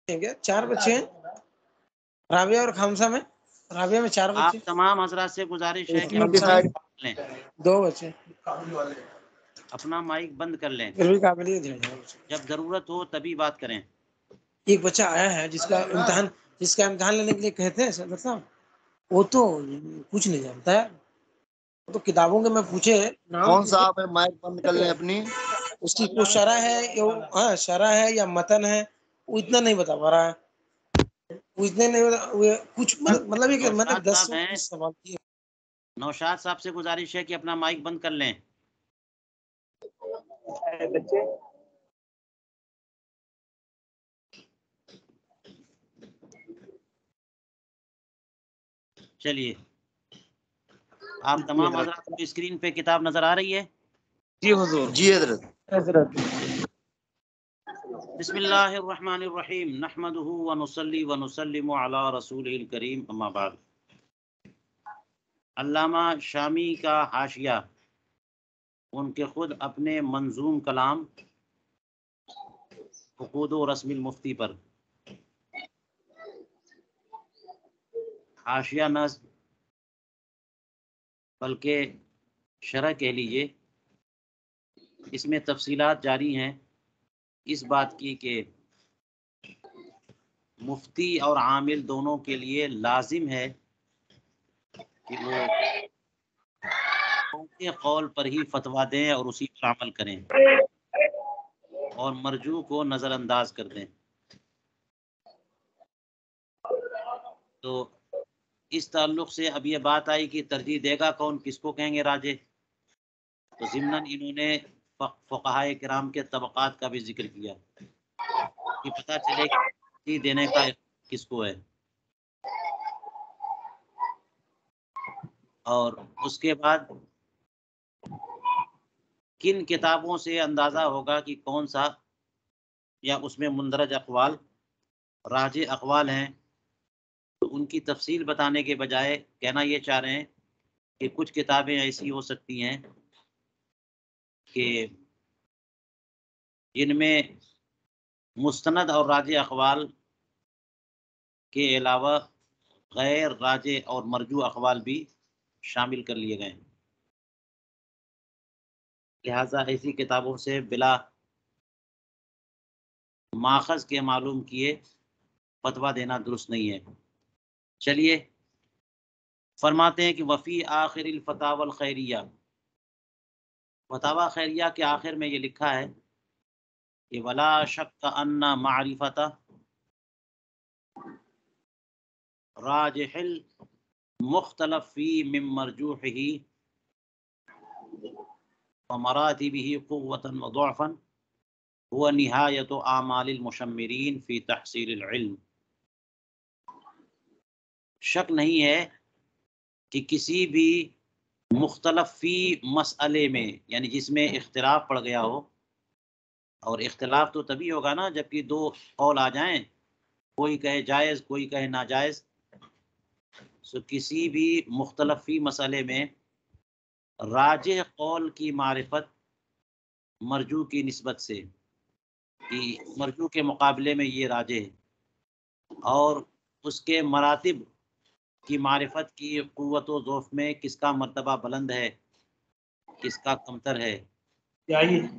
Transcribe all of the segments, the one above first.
4 بچے ہیں رابعہ اور خامسہ میں. رابعہ میں 4 بچے. آپ تمام حضرات سے گزارش ہے کہ لیں 2 بچے. اپنا مائک بند کر لیں. پھر بھی قابلیت ہے. جب ضرورت ہو تبھی بات کریں. ایک بچہ آیا ہے جس کا امتحان لینے کے لیے کہتے ہیں سر صاحب، وہ تو کچھ نہیں جانتا ہے. وہ تو کتابوں کے میں پوچھے کون سا آپ مائک بند کر لیں اپنی. اس کی کوئی شرح ہے، ہاں شرح ہے یا متن ہے، وہ اتنا نہیں بتا پا رہا ہے. وہ اتنے نہیں بتا کچھ مطلب یہ کہ میں نے 10 سوال کیے. نوشاد صاحب سے گزارش ہے کہ اپنا مائک بند کر لیں. چلیے آپ تمام حضرات کو اسکرین پہ کتاب نظر آ رہی ہے؟ جی حضور. جی حضرت. بسم اللہ الرحمن الرحیم نحمده ونصلی ونسلم علی رسولہ الکریم اما بعد. علامہ شامی کا حاشیہ ان کے خود اپنے منظوم کلام عقود و رسم المفتی پر. حاشیہ نظم بلکہ شرح کہہ لیجیے. اس میں تفصیلات جاری ہیں اس بات کی کہ مفتی اور عامل دونوں کے لیے لازم ہے کہ وہ قول پر ہی فتویٰ دیں اور اسی پر عمل کریں اور مرجوع کو نظر انداز کر دیں. تو اس تعلق سے اب یہ بات آئی کہ ترجیح دے گا کون، کس کو کہیں گے راجح. تو ضمناً انہوں نے فقہائے کرام کے طبقات کا بھی ذکر کیا کہ پتہ چلے کہ ترجیح دینے کا کس کو ہے. اور اس کے بعد کن کتابوں سے اندازہ ہوگا کہ کون سا یا اس میں مندرج اقوال راجح اقوال ہیں. تو ان کی تفصیل بتانے کے بجائے کہنا یہ چاہ رہے ہیں کہ کچھ کتابیں ایسی ہو سکتی ہیں کہ جن میں مستند اور راجح اقوال کے علاوہ غیر راجح اور مرجوع اقوال بھی شامل کر لیے گئے ہیں. لہذا ایسی کتابوں سے بلا ماخذ کے معلوم کیے فتویٰ دینا درست نہیں ہے. چلیے فرماتے ہیں کہ وفی آخر الفتاوی الخیریہ، فتاوی خیریہ کے آخر میں یہ لکھا ہے کہ ولا شک ان معرفت راجح المختلف فی من مرجوحہ ومراتبہ قوة وضعفا هو نہایت اعمال المشمرین فی تحصیل العلم. شک نہیں ہے کہ کسی بھی مختلف فی مسئلے میں، یعنی جس میں اختلاف پڑ گیا ہو، اور اختلاف تو تبھی ہوگا نا جب کہ 2 قول آ جائیں، کوئی کہے جائز کوئی کہے ناجائز. سو کسی بھی مختلف فی مسئلے میں راجح قول کی معرفت مرجوع کی نسبت سے، کہ مرجوع کے مقابلے میں یہ راجح ہے، اور اس کے مراتب کی معرفت کی قوت و ضعف میں کس کا مرتبہ بلند ہے کس کا کمتر ہے،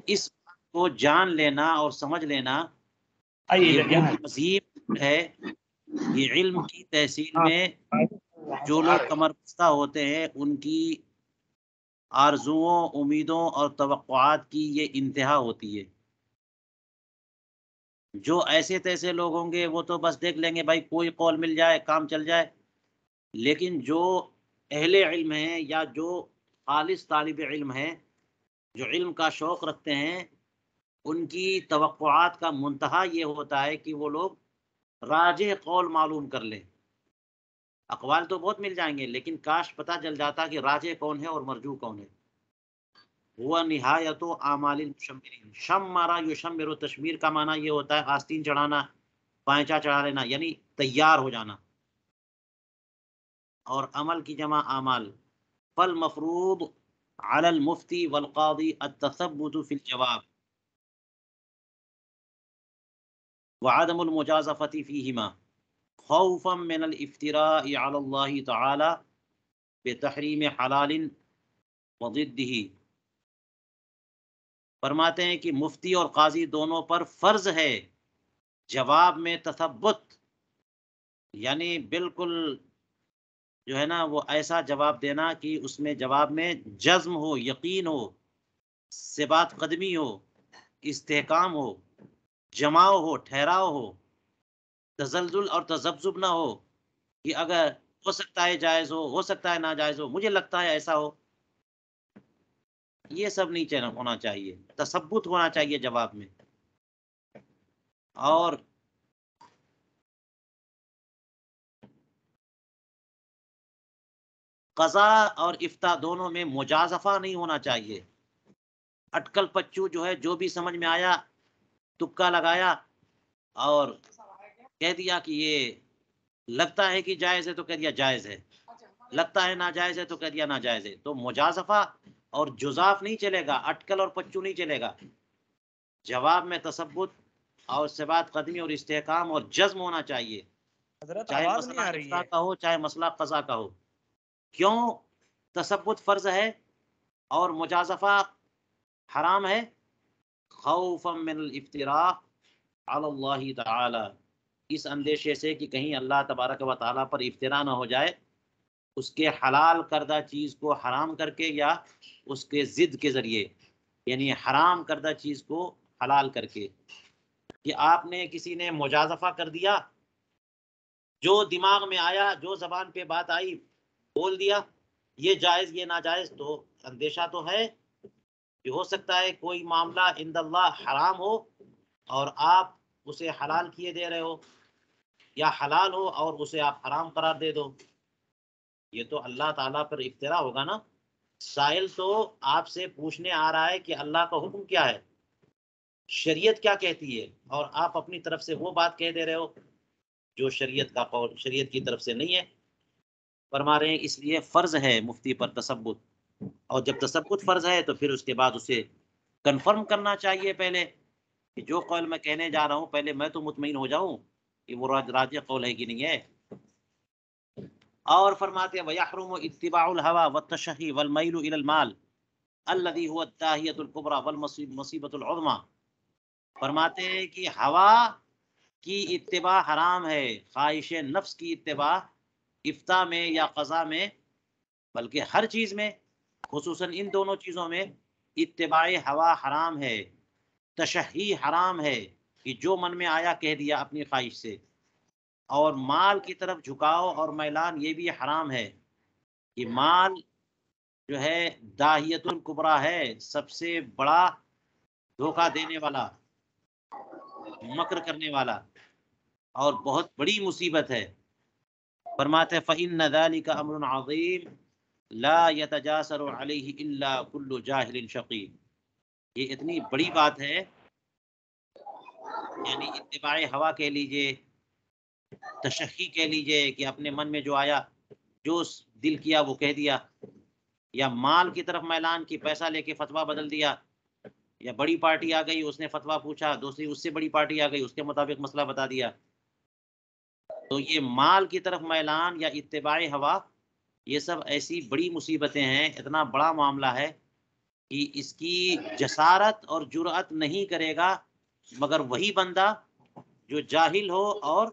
اس کو جان لینا اور سمجھ لینا یہ بہت عظیم ہے. یہ علم کی تحصیل میں جو لوگ کمر بستہ ہوتے ہیں ان کی آرزوؤں، امیدوں اور توقعات کی یہ انتہا ہوتی ہے. جو ایسے تیسے لوگ ہوں گے وہ تو بس دیکھ لیں گے بھائی کوئی قول مل جائے کام چل جائے. لیکن جو اہل علم ہیں یا جو خالص طالب علم ہیں، جو علم کا شوق رکھتے ہیں، ان کی توقعات کا منتہا یہ ہوتا ہے کہ وہ لوگ راجح قول معلوم کر لیں. اقوال تو بہت مل جائیں گے لیکن کاش پتہ چل جاتا کہ راجح کون ہے اور مرجوع کون ہے. وہ نہایت اعمال المشمرین. شمر یشمر، تشمیر کا معنی یہ ہوتا ہے آستین چڑھانا، پائنچا چڑھا لینا، یعنی تیار ہو جانا. اور عمل کی جمع اعمال. فالمفروض علی المفتی والقاضی التثبت فی الجواب وعدم المجازفة فيهما خوفا من الافتراء على الله تعالى بتحریم حلال وضده. فرماتے ہیں کہ مفتی اور قاضی دونوں پر فرض ہے جواب میں تثبت، یعنی بالکل جو ہے نا وہ ایسا جواب دینا کہ اس میں جواب میں جزم ہو، یقین ہو، ثبات قدمی ہو، استحکام ہو، جماؤ ہو، ٹھہراؤ ہو، تزلزل اور تذبذب نہ ہو کہ اگر ہو سکتا ہے جائز ہو سکتا ہے ناجائز ہو، مجھے لگتا ہے ایسا ہو. یہ سب نہیں ہونا چاہیے، تثبت ہونا چاہیے جواب میں. اور قضا اور افتاء دونوں میں مجازفہ نہیں ہونا چاہیے. اٹکل پچو جو ہے، جو بھی سمجھ میں آیا تکا لگایا اور کہہ دیا کہ یہ لگتا ہے کہ جائز ہے تو کہہ دیا جائز ہے، لگتا ہے ناجائز ہے تو کہہ دیا ناجائز ہے. تو مجازفہ اور جزاف نہیں چلے گا، اٹکل اور پچو نہیں چلے گا. جواب میں تثبت اور ثبات قدمی اور استحکام اور جزم ہونا چاہیے، چاہے مسئلہ افتاء کا ہو چاہے مسئلہ قضا کا ہو. کیوں تثبت فرض ہے اور مجازفہ حرام ہے؟ خوفا من الافتراء علی اللہ تعالی، اس اندیشے سے کہ کہیں اللہ تبارک و تعالیٰ پر افتراء نہ ہو جائے اس کے حلال کردہ چیز کو حرام کر کے یا اس کے ضد کے ذریعے، یعنی حرام کردہ چیز کو حلال کر کے. کہ آپ نے کسی نے مجازفہ کر دیا، جو دماغ میں آیا، جو زبان پہ بات آئی بول دیا، یہ جائز یہ ناجائز. تو اندیشہ تو ہے کہ ہو سکتا ہے کوئی معاملہ عند اللہ حرام ہو اور آپ اسے حلال کیے دے رہے ہو، یا حلال ہو اور اسے آپ حرام قرار دے دو. یہ تو اللہ تعالیٰ پر افتراء ہوگا نا. سائل تو آپ سے پوچھنے آ رہا ہے کہ اللہ کا حکم کیا ہے، شریعت کیا کہتی ہے، اور آپ اپنی طرف سے وہ بات کہہ دے رہے ہو جو شریعت کا قول شریعت کی طرف سے نہیں ہے. فرما رہے ہیں اس لیے فرض ہے مفتی پر تثبت، اور جب تثبت فرض ہے تو پھر اس کے بعد اسے کنفرم کرنا چاہیے پہلے کہ جو قول میں کہنے جا رہا ہوں پہلے میں تو مطمئن ہو جاؤں کہ وہ راجح قول ہے کہ نہیں ہے. اور فرماتے ہیں وَيَحْرُمُ اتِّبَاعُ الْهَوَى وَالتَّشَهِّ وَالْمَيْلُ إِلَى الْمَالِ الَّذِي هُوَ الدَّاهِيَةُ الْكُبْرَى وَالْمُصِيبَةُ الْعُظْمَى. فرماتے ہیں کہ ہوا کی اتباع حرام ہے، خواہش نفس کی اتباع افتاء میں یا قضا میں، بلکہ ہر چیز میں، خصوصاً ان دونوں چیزوں میں اتباع ہوا حرام ہے. تشہی حرام ہے کہ جو من میں آیا کہہ دیا اپنی خواہش سے. اور مال کی طرف جھکاؤ اور میلان یہ بھی حرام ہے کہ مال جو ہے داہیت الکبریٰ ہے، سب سے بڑا دھوکہ دینے والا، مکر کرنے والا، اور بہت بڑی مصیبت ہے. فرماتے فإن ذلك امر عظیم لا يتجاسر علیہ الا کل جاہل شقی. یہ اتنی بڑی بات ہے، یعنی اتباع ہوا کہہ لیجئے، تشخی کہہ لیجئے کہ اپنے من میں جو آیا، جو دل کیا وہ کہہ دیا، یا مال کی طرف میلان کی پیسہ لے کے فتویٰ بدل دیا، یا بڑی پارٹی آ گئی اس نے فتویٰ پوچھا، دوسری اس سے بڑی پارٹی آ گئی اس کے مطابق مسئلہ بتا دیا. تو یہ مال کی طرف میلان یا اتباع ہوا یہ سب ایسی بڑی مصیبتیں ہیں، اتنا بڑا معاملہ ہے کہ اس کی جسارت اور جرأت نہیں کرے گا مگر وہی بندہ جو جاہل ہو اور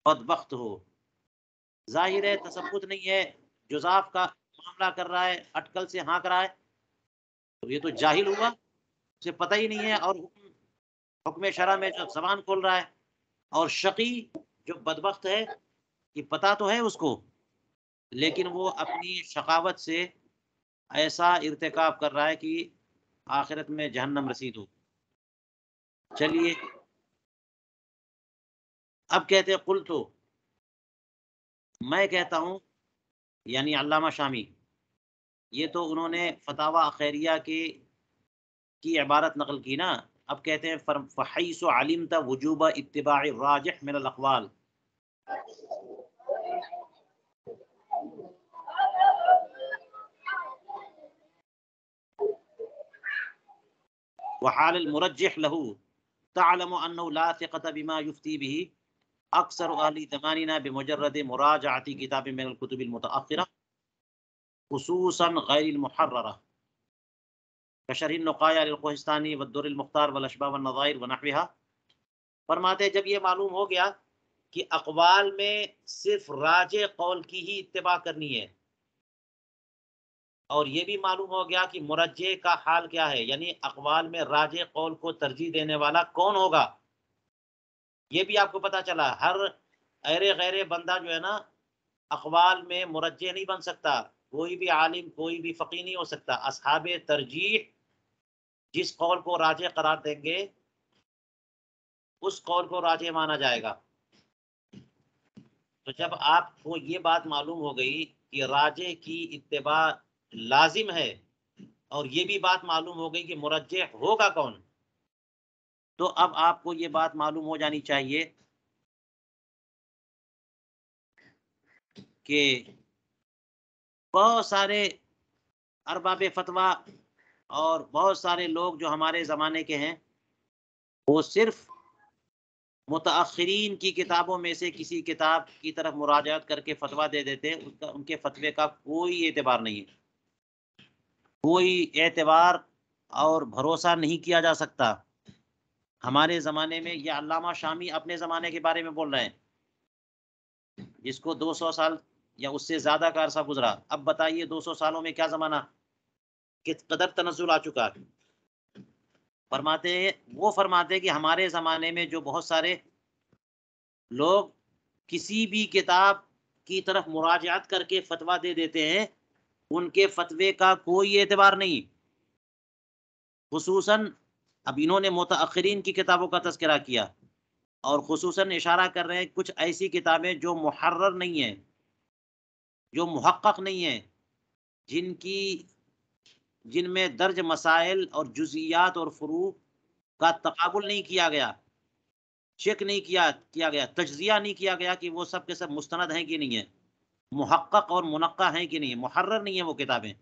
بدبخت ہو. ظاہر ہے تثبت نہیں ہے، جزاف کا معاملہ کر رہا ہے، اٹکل سے ہانک رہا ہے، تو یہ تو جاہل ہوا، اسے پتہ ہی نہیں ہے. اور حکم شرع میں جو زبان کھول رہا ہے، اور شقی جو بدبخت ہے کہ پتہ تو ہے اس کو لیکن وہ اپنی شقاوت سے ایسا ارتکاب کر رہا ہے کہ آخرت میں جہنم رسید ہو. چلیے اب کہتے ہیں قلت، میں کہتا ہوں، یعنی علامہ شامی، یہ تو انہوں نے فتاوی خیریہ کی عبارت نقل کی نا. اب کہتے ہیں فحیث علمت وجوب اتباع الراجح من الاقوال وحال المرجح له تعلم انه لا ثقة بما يفتي به اکثر اہل زماننا بمجرد مراجعة کتاب من الكتب المتأخرة خصوصا غیر المحررة كشرح النقایا للقوہستانی والدر المختار والاشباح والنظائر ونحوها. فرماتے ہیں جب یہ معلوم ہو گیا کہ اقوال میں صرف راجح قول کی ہی اتباع کرنی ہے، اور یہ بھی معلوم ہو گیا کہ مرجح کا حال کیا ہے، یعنی اقوال میں راجح قول کو ترجیح دینے والا کون ہوگا، یہ بھی آپ کو پتا چلا. ہر ایرے غیرے بندہ جو ہے نا اقوال میں مرجح نہیں بن سکتا، کوئی بھی عالم کوئی بھی فقیہ نہیں ہو سکتا. اصحاب ترجیح جس قول کو راجح قرار دیں گے اس قول کو راجح مانا جائے گا. تو جب آپ کو یہ بات معلوم ہو گئی کہ راجح کی اتباع لازم ہے، اور یہ بھی بات معلوم ہو گئی کہ مرجح ہوگا کون، تو اب آپ کو یہ بات معلوم ہو جانی چاہیے کہ بہت سارے ارباب فتویٰ اور بہت سارے لوگ جو ہمارے زمانے کے ہیں وہ صرف متاخرین کی کتابوں میں سے کسی کتاب کی طرف مراجعت کر کے فتویٰ دے دیتے ہیں، ان کے فتوے کا کوئی اعتبار نہیں ہے، کوئی اعتبار اور بھروسہ نہیں کیا جا سکتا. ہمارے زمانے میں یہ علامہ شامی اپنے زمانے کے بارے میں بول رہے ہیں جس کو 200 سال یا اس سے زیادہ کا عرصہ گزرا. اب بتائیے 200 سالوں میں کیا زمانہ کس قدر تنزل آ چکا. فرماتے کہ ہمارے زمانے میں جو بہت سارے لوگ کسی بھی کتاب کی طرف مراجعت کر کے فتویٰ دے دیتے ہیں، ان کے فتوے کا کوئی اعتبار نہیں. خصوصاً اب انہوں نے متاخرین کی کتابوں کا تذکرہ کیا، اور خصوصاً اشارہ کر رہے ہیں کچھ ایسی کتابیں جو محرر نہیں ہیں، جو محقق نہیں ہیں، جن میں درج مسائل اور جزئیات اور فروع کا تقابل نہیں کیا گیا، چیک نہیں کیا گیا، تجزیہ نہیں کیا گیا کہ وہ سب کے سب مستند ہیں کہ نہیں ہیں، محقق اور منقح ہیں کہ نہیں، محرر نہیں ہیں وہ کتابیں.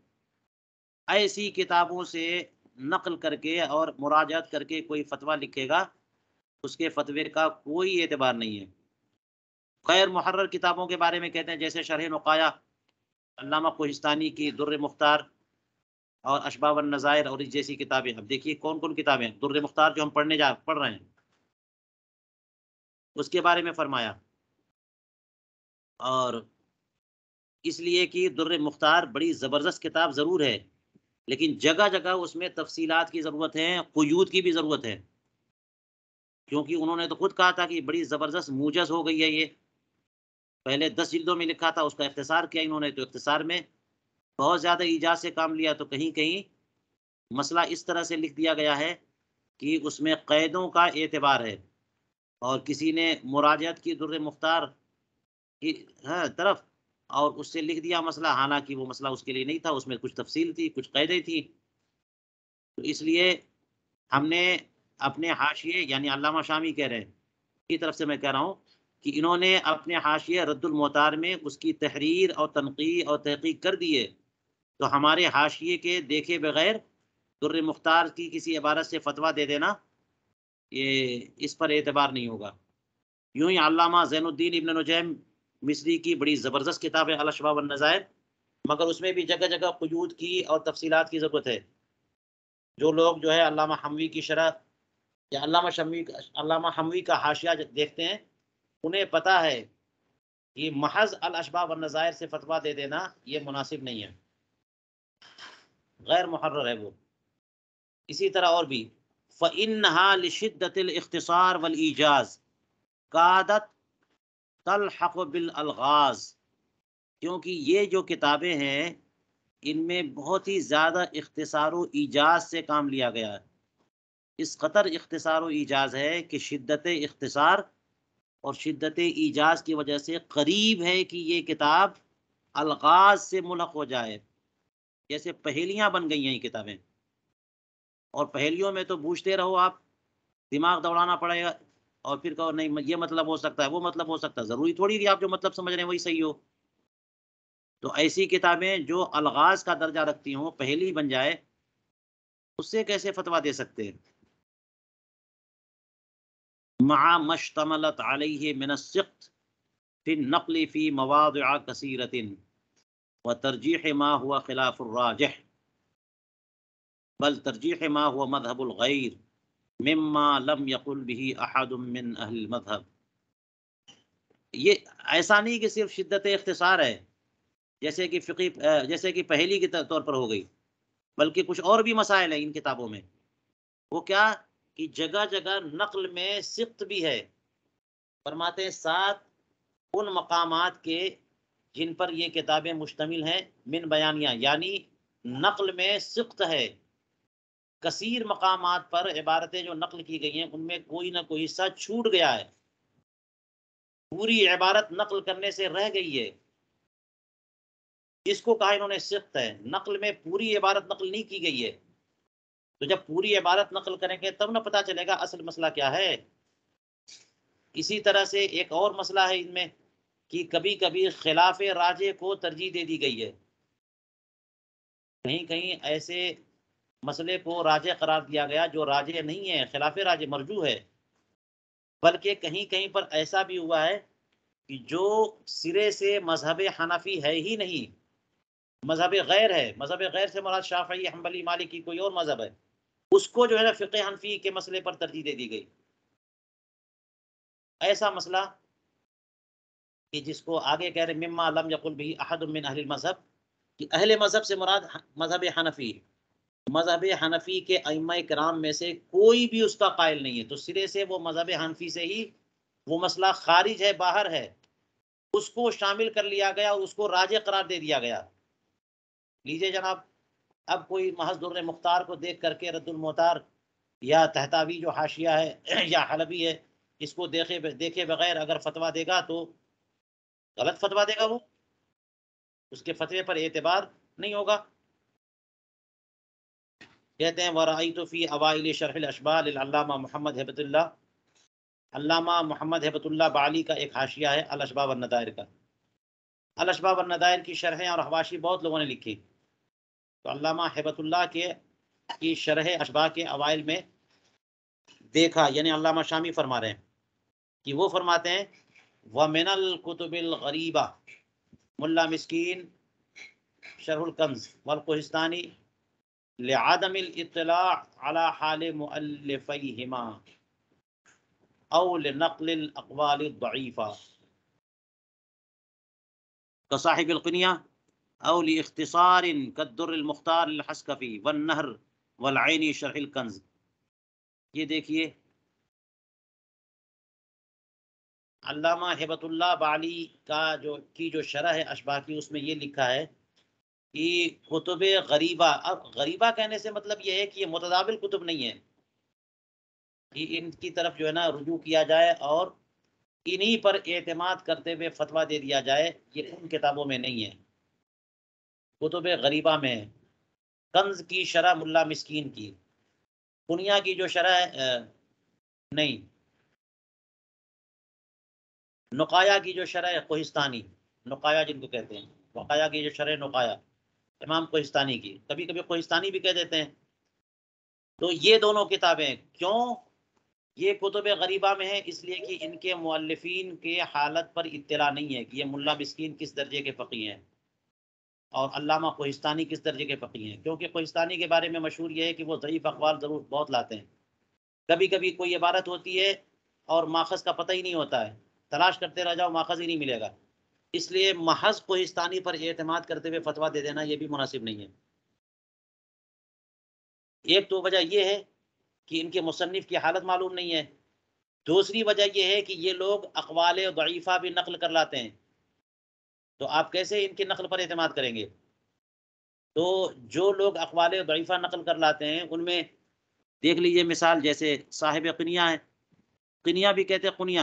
ایسی کتابوں سے نقل کر کے اور مراجعت کر کے کوئی فتویٰ لکھے گا، اس کے فتوے کا کوئی اعتبار نہیں ہے. غیر محرر کتابوں کے بارے میں کہتے ہیں جیسے شرح نقایا علامہ کوہستانی کی، در مختار اور اشباح والنظائر اور اس جیسی کتابیں. اب دیکھیے کون کون کتابیں، در مختار جو ہم پڑھ رہے ہیں اس کے بارے میں فرمایا، اور اس لیے کہ در مختار بڑی زبردست کتاب ضرور ہے، لیکن جگہ جگہ اس میں تفصیلات کی ضرورت ہے، قیود کی بھی ضرورت ہے، کیونکہ انہوں نے تو خود کہا تھا کہ بڑی زبردست موجز ہو گئی ہے. یہ پہلے 10 جلدوں میں لکھا تھا، اس کا اختصار کیا انہوں نے، تو اختصار میں بہت زیادہ ایجاز سے کام لیا، تو کہیں کہیں مسئلہ اس طرح سے لکھ دیا گیا ہے کہ اس میں قیدوں کا اعتبار ہے، اور کسی نے مراجعت کی در مختار کی طرف اور اس سے لکھ دیا مسئلہ، حالانکہ وہ مسئلہ اس کے لیے نہیں تھا، اس میں کچھ تفصیل تھی، کچھ قیدیں تھی. تو اس لیے ہم نے اپنے حاشیے، یعنی علامہ شامی کہہ رہے ہیں کی طرف سے میں کہہ رہا ہوں کہ انہوں نے اپنے حاشیے رد المعتار میں اس کی تحریر اور تنقیح اور تحقیق کر دی ہے، تو ہمارے حاشیے کے دیکھے بغیر در مختار کی کسی عبارت سے فتویٰ دے دینا، یہ اس پر اعتبار نہیں ہوگا. یوں ہی علامہ زین الدین ابن نجیم مصری کی بڑی زبردست کتاب ہے الاشباح والنظائر، مگر اس میں بھی جگہ جگہ قیود کی اور تفصیلات کی ضرورت ہے. جو لوگ جو ہے علامہ حموی کی شرح یا علامہ حموی کا حاشیہ دیکھتے ہیں، انہیں پتہ ہے کہ محض الاشباح والنظائر سے فتویٰ دے دینا یہ مناسب نہیں ہے، غیر محرر ہے وہ. اسی طرح اور بھی فَإِنَّهَا لِشِدَّةِ الْاخْتِصَارِ وَالْإِيجَازِ قَادَتْ تلحق بالالغاز، کیونکہ یہ جو کتابیں ہیں ان میں بہت ہی زیادہ اختصار و ایجاز سے کام لیا گیا ہے. اس قدر اختصار و ایجاز ہے کہ شدت اختصار اور شدت ایجاز کی وجہ سے قریب ہے کہ یہ کتاب الغاز سے ملحق ہو جائے، جیسے پہیلیاں بن گئی ہیں یہ کتابیں. اور پہیلیوں میں تو بوجھتے رہو، آپ دماغ دوڑانا پڑے گا، اور پھر کہو نہیں یہ مطلب ہو سکتا ہے، وہ مطلب ہو سکتا ہے، ضروری تھوڑی کہ آپ جو مطلب سمجھ رہے ہیں وہی صحیح ہو. تو ایسی کتابیں جو الغاز کا درجہ رکھتی ہوں، پہلی بن جائے، اس سے کیسے فتویٰ دے سکتے ہیں؟ مع ما اشتملت علیہ من السقط فی النقل فی مواضع کثیرۃ وترجیح ما هو خلاف الراجح بل ترجیح ما هو مذهب الغیر مما لم يقل به احد من اہل المذہب. یہ ایسا نہیں کہ صرف شدت اختصار ہے جیسے کہ پہلی کے طور پر ہو گئی، بلکہ کچھ اور بھی مسائل ہیں ان کتابوں میں. وہ کیا کہ جگہ جگہ نقل میں سقط بھی ہے. فرماتے ہیں ساتھ ان مقامات کے جن پر یہ کتابیں مشتمل ہیں من بیانیہ، یعنی نقل میں سقط ہے. کثیر مقامات پر عبارتیں جو نقل کی گئی ہیں ان میں کوئی نہ کوئی حصہ چھوٹ گیا ہے، پوری عبارت نقل کرنے سے رہ گئی ہے. اس کو کہا انہوں نے سقط ہے. نقل میں پوری عبارت نقل نہیں کی گئی ہے، تو جب پوری عبارت نقل کریں گے تب نہ پتہ چلے گا اصل مسئلہ کیا ہے. اسی طرح سے ایک اور مسئلہ ہے ان میں کہ کبھی کبھی خلاف راجح کو ترجیح دے دی گئی ہے. کہیں کہیں ایسے مسئلے کو راجح قرار دیا گیا جو راجح نہیں ہے، خلاف راجح مرجوح ہے. بلکہ کہیں کہیں پر ایسا بھی ہوا ہے کہ جو سرے سے مذہب حنفی ہے ہی نہیں، مذہب غیر ہے. مذہب غیر سے مراد شافعی، حنبلی، مالکی، کوئی اور مذہب ہے، اس کو جو ہے نا فقہ حنفی کے مسئلے پر ترجیح دے دی گئی. ایسا مسئلہ کہ جس کو آگے کہہ رہے مما لم یقل به احد من اہل المذہب، کہ اہل مذہب سے مراد مذہب حنفی. مذہب حنفی کے ائمہ کرام میں سے کوئی بھی اس کا قائل نہیں ہے، تو سرے سے وہ مذہب حنفی سے ہی وہ مسئلہ خارج ہے، باہر ہے، اس کو شامل کر لیا گیا اور اس کو راجح قرار دے دیا گیا. لیجئے جناب، اب کوئی محض در مختار کو دیکھ کر کے رد المختار یا تحتاوی جو حاشیہ ہے یا حلبی ہے، اس کو دیکھے بغیر اگر فتویٰ دے گا تو غلط فتویٰ دے گا، وہ اس کے فتوے پر اعتبار نہیں ہوگا. کہتے ہیں وَرَأَيْتُ فِي أَوَائِلِ شَرْحِ الْأَشْبَاهِ للعلامہ محمد ہیبت اللہ، علامہ محمد ہیبت اللہ بعلی کا ایک حاشیہ ہے الاشباہ والنظائر کا. الاشباہ والنظائر کی شرحیں اور حواشی بہت لوگوں نے لکھی، تو علامہ ہیبت اللہ کی شرح اشباہ کے اوائل میں دیکھا، یعنی علامہ شامی فرما رہے ہیں کہ وہ فرماتے ہیں وَمِنَ الْكُتُبِ الْغَرِيبَةِ ملا مسکین شرح الکنز والقہستانی لعدم الاطلاع على حال مؤلفیہما او لنقل الاقوال الضعیفہ كصاحب القنیہ او لاختصار كالدر المختار للحسکفی والنہر والعینی شرح الکنز. یہ دیکھیے علامہ ہیبت اللہ بعلی کا جو شرح ہے اشباہ کی، اس میں یہ لکھا ہے کہ کتب غریبہ. اب غریبہ کہنے سے مطلب یہ ہے کہ یہ متداول کتب نہیں ہے، کہ ان کی طرف جو ہے نا رجوع کیا جائے اور انہی پر اعتماد کرتے ہوئے فتویٰ دے دیا جائے، یہ ان کتابوں میں نہیں ہے، کتب غریبہ میں ہے. کنز کی شرح ملا مسکین کی، کنیا کی جو شرح ہے نہیں، نقایا کی جو شرح ہے کوہستانی، نقایا جن کو کہتے ہیں، وقایا کی جو شرح نقایا امام کوہستانی کی، کبھی کبھی کوہستانی بھی کہہ دیتے ہیں. تو یہ دونوں کتابیں کیوں یہ کتب غریبہ میں ہیں؟ اس لیے کہ ان کے مؤلفین کے حالت پر اطلاع نہیں ہے کہ یہ ملا مسکین کس درجے کے فقیہ ہیں اور علامہ کوہستانی کس درجے کے فقیہ ہیں. کیونکہ کوہستانی کے بارے میں مشہور یہ ہے کہ وہ ضعیف اقوال ضرور بہت لاتے ہیں. کبھی کبھی کوئی عبارت ہوتی ہے اور ماخذ کا پتہ ہی نہیں ہوتا ہے، تلاش کرتے رہ جاؤ ماخذ ہی نہیں ملے گا، اس لیے محض کوہستانی پر اعتماد کرتے ہوئے فتویٰ دے دینا یہ بھی مناسب نہیں ہے. ایک تو وجہ یہ ہے کہ ان کے مصنف کی حالت معلوم نہیں ہے، دوسری وجہ یہ ہے کہ یہ لوگ اقوال ضعیفہ بھی نقل کر لاتے ہیں، تو آپ کیسے ان کی نقل پر اعتماد کریں گے؟ تو جو لوگ اقوال ضعیفہ نقل کر لاتے ہیں ان میں دیکھ لیجئے مثال جیسے صاحب قنیہ ہے، قنیہ بھی کہتے ہیں قنیہ،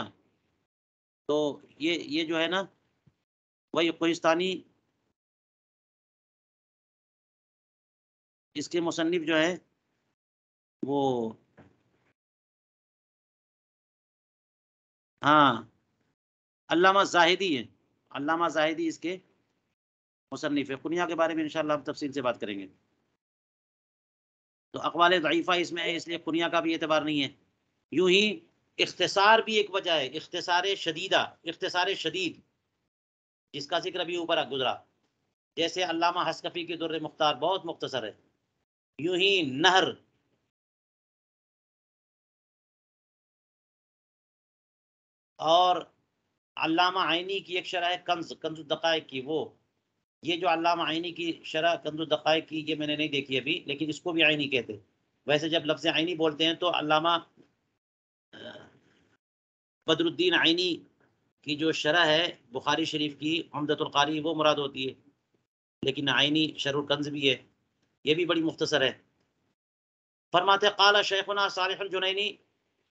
تو یہ جو ہے نا وہی کوہستانی، اس کے مصنف جو ہے وہ ہاں علامہ زاہدی ہیں، علامہ زاہدی اس کے مصنف ہے. قنیہ کے بارے میں انشاءاللہ ہم تفصیل سے بات کریں گے. تو اقوال ضعیفہ اس میں ہے، اس لیے قنیہ کا بھی اعتبار نہیں ہے. یوں ہی اختصار بھی ایک وجہ ہے، اختصار شدیدہ، اختصار شدید، جس کا ذکر ابھی اوپر گزرا، جیسے علامہ حسکفی کی در مختار بہت مختصر ہے، یوں ہی نہر، اور علامہ عینی کی ایک شرح ہے کنز الدقائق کی، وہ یہ جو علامہ عینی کی شرح کنز الدقائق کی یہ میں نے نہیں دیکھی ابھی، لیکن اس کو بھی عینی کہتے. ویسے جب لفظ عینی بولتے ہیں تو علامہ بدر الدین عینی کی جو شرح ہے بخاری شریف کی عمدۃ القاری وہ مراد ہوتی ہے، لیکن عینی شرح الکنز بھی ہے، یہ بھی بڑی مختصر ہے. فرماتے قال شیخنا صالح الجنینی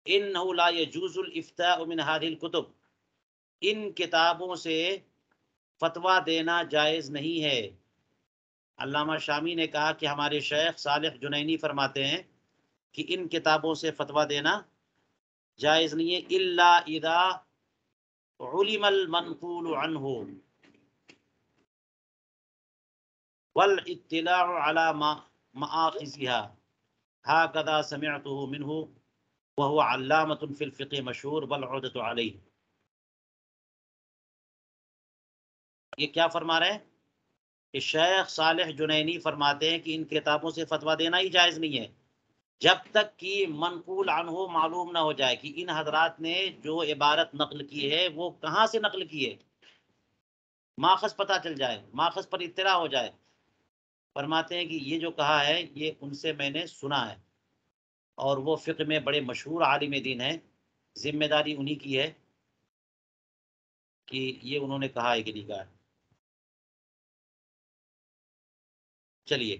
انہ لا یجوز الافتاء من هذه الکتب، ان کتابوں سے فتویٰ دینا جائز نہیں ہے. علامہ شامی نے کہا کہ ہمارے شیخ صالح جنینی فرماتے ہیں کہ ان کتابوں سے فتویٰ دینا جائز نہیں ہے، الا اذا علم المنقول عنہ والاطلاع على مآخذها هكذا سمعته منه وهو علامة في الفقه مشهور والعودة عليه. یہ کیا فرما رہے ہیں کہ شیخ صالح جنینی فرماتے ہیں کہ ان کتابوں سے فتویٰ دینا ہی جائز نہیں ہے جب تک کہ منقول عنہ معلوم نہ ہو جائے کہ ان حضرات نے جو عبارت نقل کی ہے وہ کہاں سے نقل کی ہے، ماخذ پتہ چل جائے، ماخذ پر اطلاع ہو جائے. فرماتے ہیں کہ یہ جو کہا ہے یہ ان سے میں نے سنا ہے، اور وہ فقہ میں بڑے مشہور عالم دین ہیں، ذمہ داری انہی کی ہے کہ یہ انہوں نے کہا ہے کہ نہیں کہا ہے. چلیے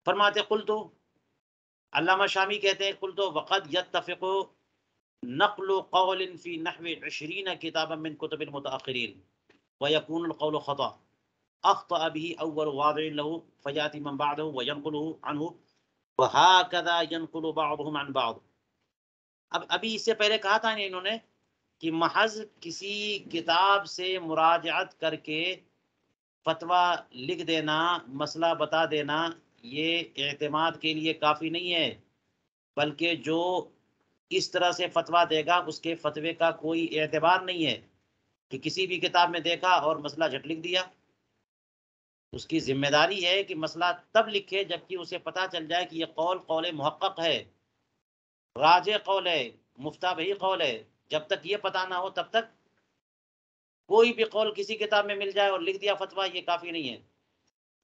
فرماتے قلتو، علامہ شامی کہتے ہیں قلتو وقد يتفق نقل قول في نحو 20 كتابا من كتب المتأخرين ويكون القول خطأ اخطأ به اول واضع له فياتي من بعده وينقله عنه وهكذا ينقل بعضهم عن بعض. اب ابھی اس سے پہلے کہا تھا انہوں نے کہ محض کسی کتاب سے مراجعت کر کے فتویٰ لکھ دینا، مسئلہ بتا دینا، یہ اعتماد کے لیے کافی نہیں ہے، بلکہ جو اس طرح سے فتویٰ دے گا اس کے فتوے کا کوئی اعتبار نہیں ہے کہ کسی بھی کتاب میں دیکھا اور مسئلہ جھٹ لکھ دیا. اس کی ذمہ داری ہے کہ مسئلہ تب لکھے جبکہ اسے پتہ چل جائے کہ یہ قول محقق ہے، راجع قول ہے، مفتہ بہی قول ہے. جب تک یہ پتہ نہ ہو تب تک کوئی بھی قول کسی کتاب میں مل جائے اور لکھ دیا فتویٰ، یہ کافی نہیں ہے،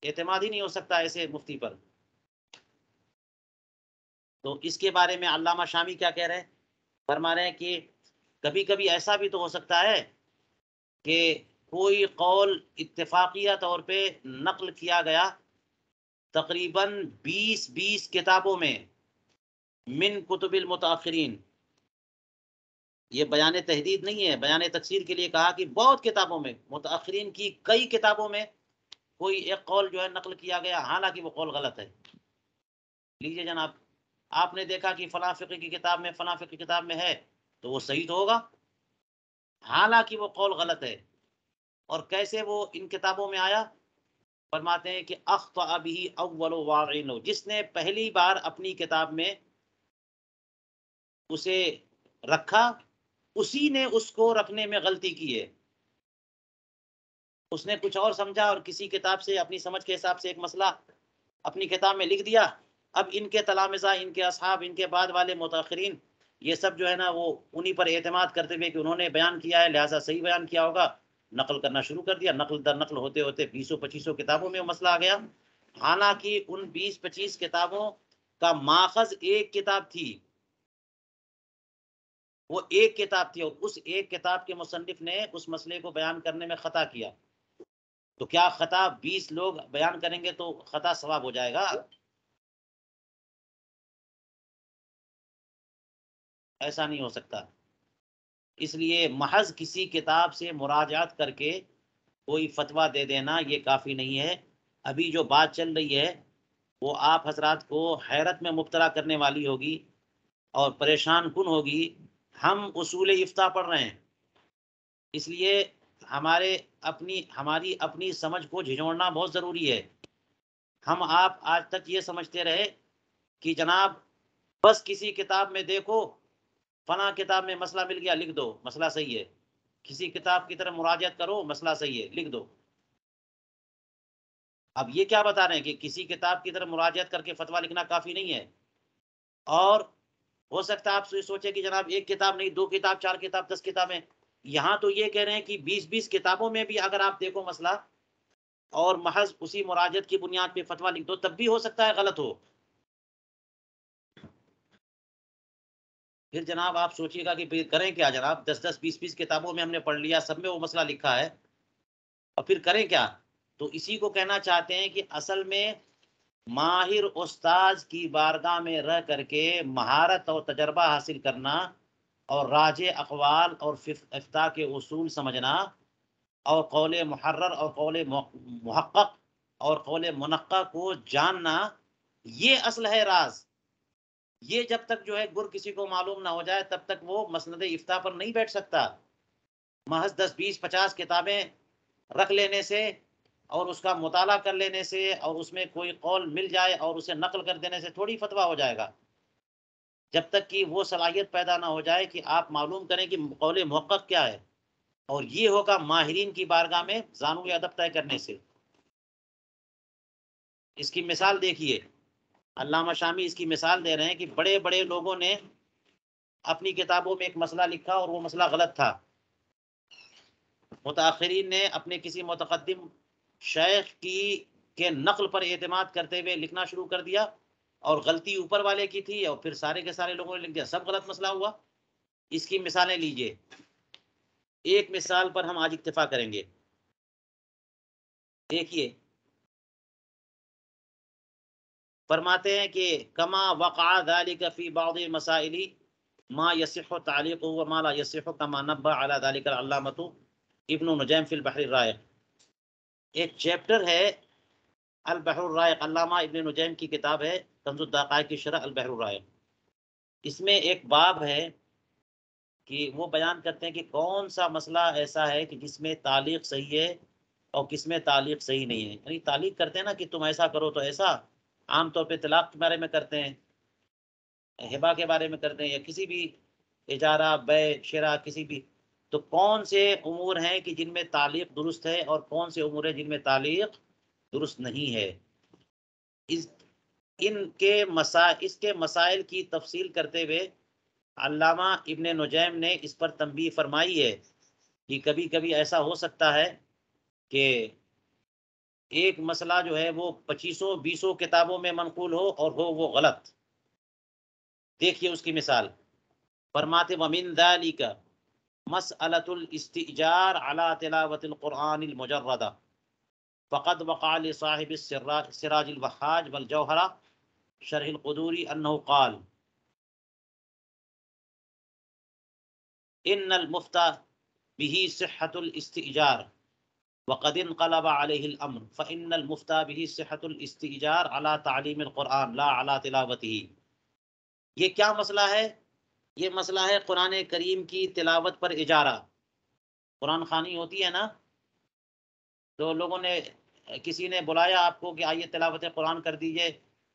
اعتماد ہی نہیں ہو سکتا ایسے مفتی پر. تو اس کے بارے میں علامہ شامی کیا کہہ رہے ہیں، فرما رہے ہیں کہ کبھی کبھی ایسا بھی تو ہو سکتا ہے کہ کوئی قول اتفاقیہ طور پہ نقل کیا گیا تقریباً 20 کتابوں میں من کتب المتاخرین. یہ بیان تحدید نہیں ہے، بیان تکثیر کے لیے کہا کہ بہت کتابوں میں، متاخرین کی کئی کتابوں میں کوئی ایک قول جو ہے نقل کیا گیا، حالانکہ وہ قول غلط ہے. لیجئے جناب، آپ نے دیکھا کہ فلاں فقہ کی کتاب میں، فلاں فقہ کی کتاب میں ہے تو وہ صحیح تو ہوگا، حالانکہ وہ قول غلط ہے. اور کیسے وہ ان کتابوں میں آیا؟ فرماتے ہیں کہ اخطأ به اول واضع له، جس نے پہلی بار اپنی کتاب میں اسے رکھا اسی نے اس کو رکھنے میں غلطی کی ہے. اس نے کچھ اور سمجھا اور کسی کتاب سے اپنی سمجھ کے حساب سے ایک مسئلہ اپنی کتاب میں لکھ دیا. اب ان کے تلامذہ، ان کے اصحاب، ان کے بعد والے متاخرین، یہ سب جو ہے نا وہ انہی پر اعتماد کرتے ہوئے کہ انہوں نے بیان کیا ہے لہٰذا صحیح بیان کیا ہوگا، نقل کرنا شروع کر دیا. نقل در نقل ہوتے ہوتے 20-25 کتابوں میں وہ مسئلہ آ گیا، حالانکہ ان 20-25 کتابوں کا ماخذ ایک کتاب تھی، وہ ایک کتاب تھی، اور اس ایک کتاب کے مصنف نے اس مسئلے کو بیان کرنے میں خطا کیا. تو کیا خطا 20 لوگ بیان کریں گے تو خطا ثواب ہو جائے گا؟ ایسا نہیں ہو سکتا. اس لیے محض کسی کتاب سے مراجعت کر کے کوئی فتویٰ دے دینا یہ کافی نہیں ہے. ابھی جو بات چل رہی ہے وہ آپ حضرات کو حیرت میں مبتلا کرنے والی ہوگی اور پریشان کن ہوگی. ہم اصول افتاء پڑھ رہے ہیں، اس لیے ہماری اپنی سمجھ کو جھنجھوڑنا بہت ضروری ہے. ہم آپ آج تک یہ سمجھتے رہے کہ جناب بس کسی کتاب میں دیکھو فلاں کتاب میں مسئلہ مل گیا، لکھ دو مسئلہ صحیح ہے، کسی کتاب کی طرف مراجعت کرو مسئلہ صحیح ہے، لکھ دو۔ اب یہ کیا بتا رہے ہیں کہ کسی کتاب کی طرف مراجعت کر کے فتویٰ لکھنا کافی نہیں ہے، اور ہو سکتا ہے آپ سوچے کہ جناب ایک کتاب نہیں، 2 کتاب، 4 کتاب، 10 کتابیں، یہاں تو یہ کہہ رہے ہیں کہ 20 کتابوں میں بھی اگر آپ دیکھو مسئلہ اور محض اسی مراجعت کی بنیاد پہ فتویٰ لکھ دو، تب بھی ہو سکتا ہے غلط ہو۔ پھر جناب آپ سوچیے گا کہ کریں کیا جناب، 10 20 کتابوں میں ہم نے پڑھ لیا، سب میں وہ مسئلہ لکھا ہے، اور پھر کریں کیا؟ تو اسی کو کہنا چاہتے ہیں کہ اصل میں ماہر استاذ کی بارگاہ میں رہ کر کے مہارت اور تجربہ حاصل کرنا، اور راجح اقوال اور افتاء کے اصول سمجھنا، اور قول محرر اور قول محقق اور قول منقع کو جاننا، یہ اصل ہے راز۔ یہ جب تک جو ہے گر کسی کو معلوم نہ ہو جائے تب تک وہ مسند افتاء پر نہیں بیٹھ سکتا۔ محض 10 20 50 کتابیں رکھ لینے سے اور اس کا مطالعہ کر لینے سے اور اس میں کوئی قول مل جائے اور اسے نقل کر دینے سے تھوڑی فتویٰ ہو جائے گا، جب تک کہ وہ صلاحیت پیدا نہ ہو جائے کہ آپ معلوم کریں کہ قول محقق کیا ہے، اور یہ ہوگا ماہرین کی بارگاہ میں زانو ادب طے کرنے سے۔ اس کی مثال دیکھیے، علامہ شامی اس کی مثال دے رہے ہیں کہ بڑے بڑے لوگوں نے اپنی کتابوں میں ایک مسئلہ لکھا اور وہ مسئلہ غلط تھا، متاخرین نے اپنے کسی متقدم شیخ کے نقل پر اعتماد کرتے ہوئے لکھنا شروع کر دیا، اور غلطی اوپر والے کی تھی اور پھر سارے کے سارے لوگوں نے لکھ دیا، سب غلط مسئلہ ہوا۔ اس کی مثالیں لیجئے، ایک مثال پر ہم آج اکتفا کریں گے۔ دیکھیے فرماتے ہیں کہ کما وقع ذلك فی بعض المسائل ما يصح تعلیقه وما لا يصح كما نبه على ذلك العلامة ابن نجیم فی البحر الرائق۔ ایک چیپٹر ہے البحر الرائق، علامہ ابن نجیم کی کتاب ہے کنز الدقائق کی شرح البحر الرائق۔ اس میں ایک باب ہے کہ وہ بیان کرتے ہیں کہ کون سا مسئلہ ایسا ہے کہ جس میں تعلیق صحیح ہے اور کس میں تعلیق صحیح نہیں ہے۔ یعنی تعلیق کرتے ہیں نا کہ تم ایسا کرو تو ایسا، عام طور پہ طلاق کے بارے میں کرتے ہیں، ہبہ کے بارے میں کرتے ہیں، یا کسی بھی اجارہ بیع شراء کسی بھی، تو کون سے امور ہیں کہ جن میں تعلیق درست ہے اور کون سے امور ہیں جن میں تعلیق درست نہیں ہے۔ اس کے مسائل کی تفصیل کرتے ہوئے علامہ ابن نجیم نے اس پر تنبیہ فرمائی ہے کہ کبھی کبھی ایسا ہو سکتا ہے کہ ایک مسئلہ جو ہے وہ 25 20 کتابوں میں منقول ہو اور ہو وہ غلط۔ دیکھیے اس کی مثال، فرماتے وَمِن ذَلِكَ مسألة الاستئجار على تلاوة القرآن المجرد فقد وقع لصاحب السراج الوحاج والجوهرة شرح القدوري أنه قال إن المفتى به صحة الاستئجار وقد انقلب عليه الأمر فإن المفتى به صحة الاستئجار على تعليم القرآن لا على تلاوته۔ یہ کیا مسئلہ ہے؟ یہ مسئلہ ہے قرآن کریم کی تلاوت پر اجارہ۔ قرآن خوانی ہوتی ہے نا، تو لوگوں نے کسی نے بلایا آپ کو کہ آئیے تلاوت قرآن کر دیجئے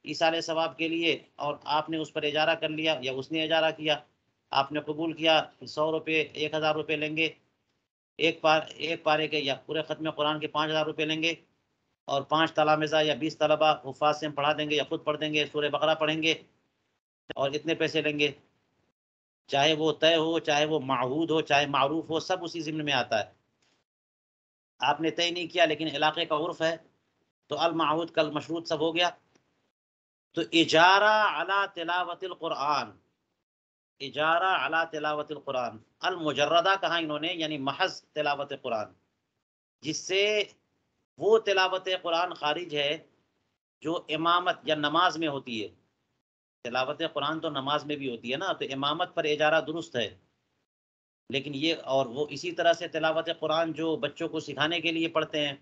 ایصال ثواب کے لیے، اور آپ نے اس پر اجارہ کر لیا یا اس نے اجارہ کیا، آپ نے قبول کیا 100 روپے 1000 روپے لیں گے ایک پارے کے، یا پورے ختم قرآن کے 5000 روپے لیں گے، اور 5 تلامذہ یا 20 طلبہ حفاظ سے ہم پڑھا دیں گے یا خود پڑھ دیں گے، سورہ بقرہ پڑھیں گے اور اتنے پیسے لیں گے، چاہے وہ طے ہو چاہے وہ معہود ہو چاہے معروف ہو، سب اسی ضمن میں آتا ہے۔ آپ نے طے نہیں کیا لیکن علاقے کا عرف ہے تو المعہود کل مشروط سب ہو گیا۔ تو اجارہ علی تلاوت القرآن، اجارہ علی تلاوت القرآن المجردہ کہا انہوں نے، یعنی محض تلاوت قرآن، جس سے وہ تلاوت قرآن خارج ہے جو امامت یا نماز میں ہوتی ہے۔ تلاوت قرآن تو نماز میں بھی ہوتی ہے نا، تو امامت پر اجارہ درست ہے، لیکن یہ اور وہ اسی طرح سے تلاوت قرآن جو بچوں کو سکھانے کے لیے پڑھتے ہیں،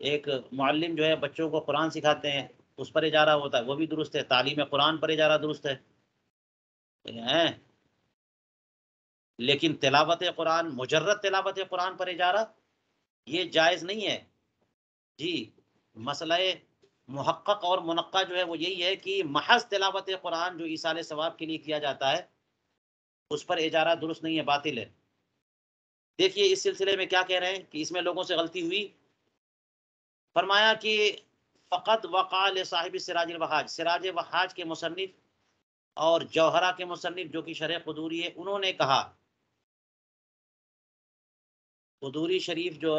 ایک معلم جو ہے بچوں کو قرآن سکھاتے ہیں اس پر اجارہ ہوتا ہے، وہ بھی درست ہے، تعلیم قرآن پر اجارہ درست ہے۔ لیکن تلاوت قرآن، مجرد تلاوت قرآن پر اجارہ یہ جائز نہیں ہے۔ جی مسئلہ محقق اور منقع جو ہے وہ یہی ہے کہ محض تلاوت قرآن جو ایصال ثواب کے لیے کیا جاتا ہے اس پر اجارہ درست نہیں ہے، باطل ہے۔ دیکھیے اس سلسلے میں کیا کہہ رہے ہیں کہ اس میں لوگوں سے غلطی ہوئی۔ فرمایا کہ فقط وقع لصاحب سراج الوہاج، سراج وہاج کے مصنف اور جوہرہ کے مصنف جو کہ شرح قدوری ہے، انہوں نے کہا، قدوری شریف جو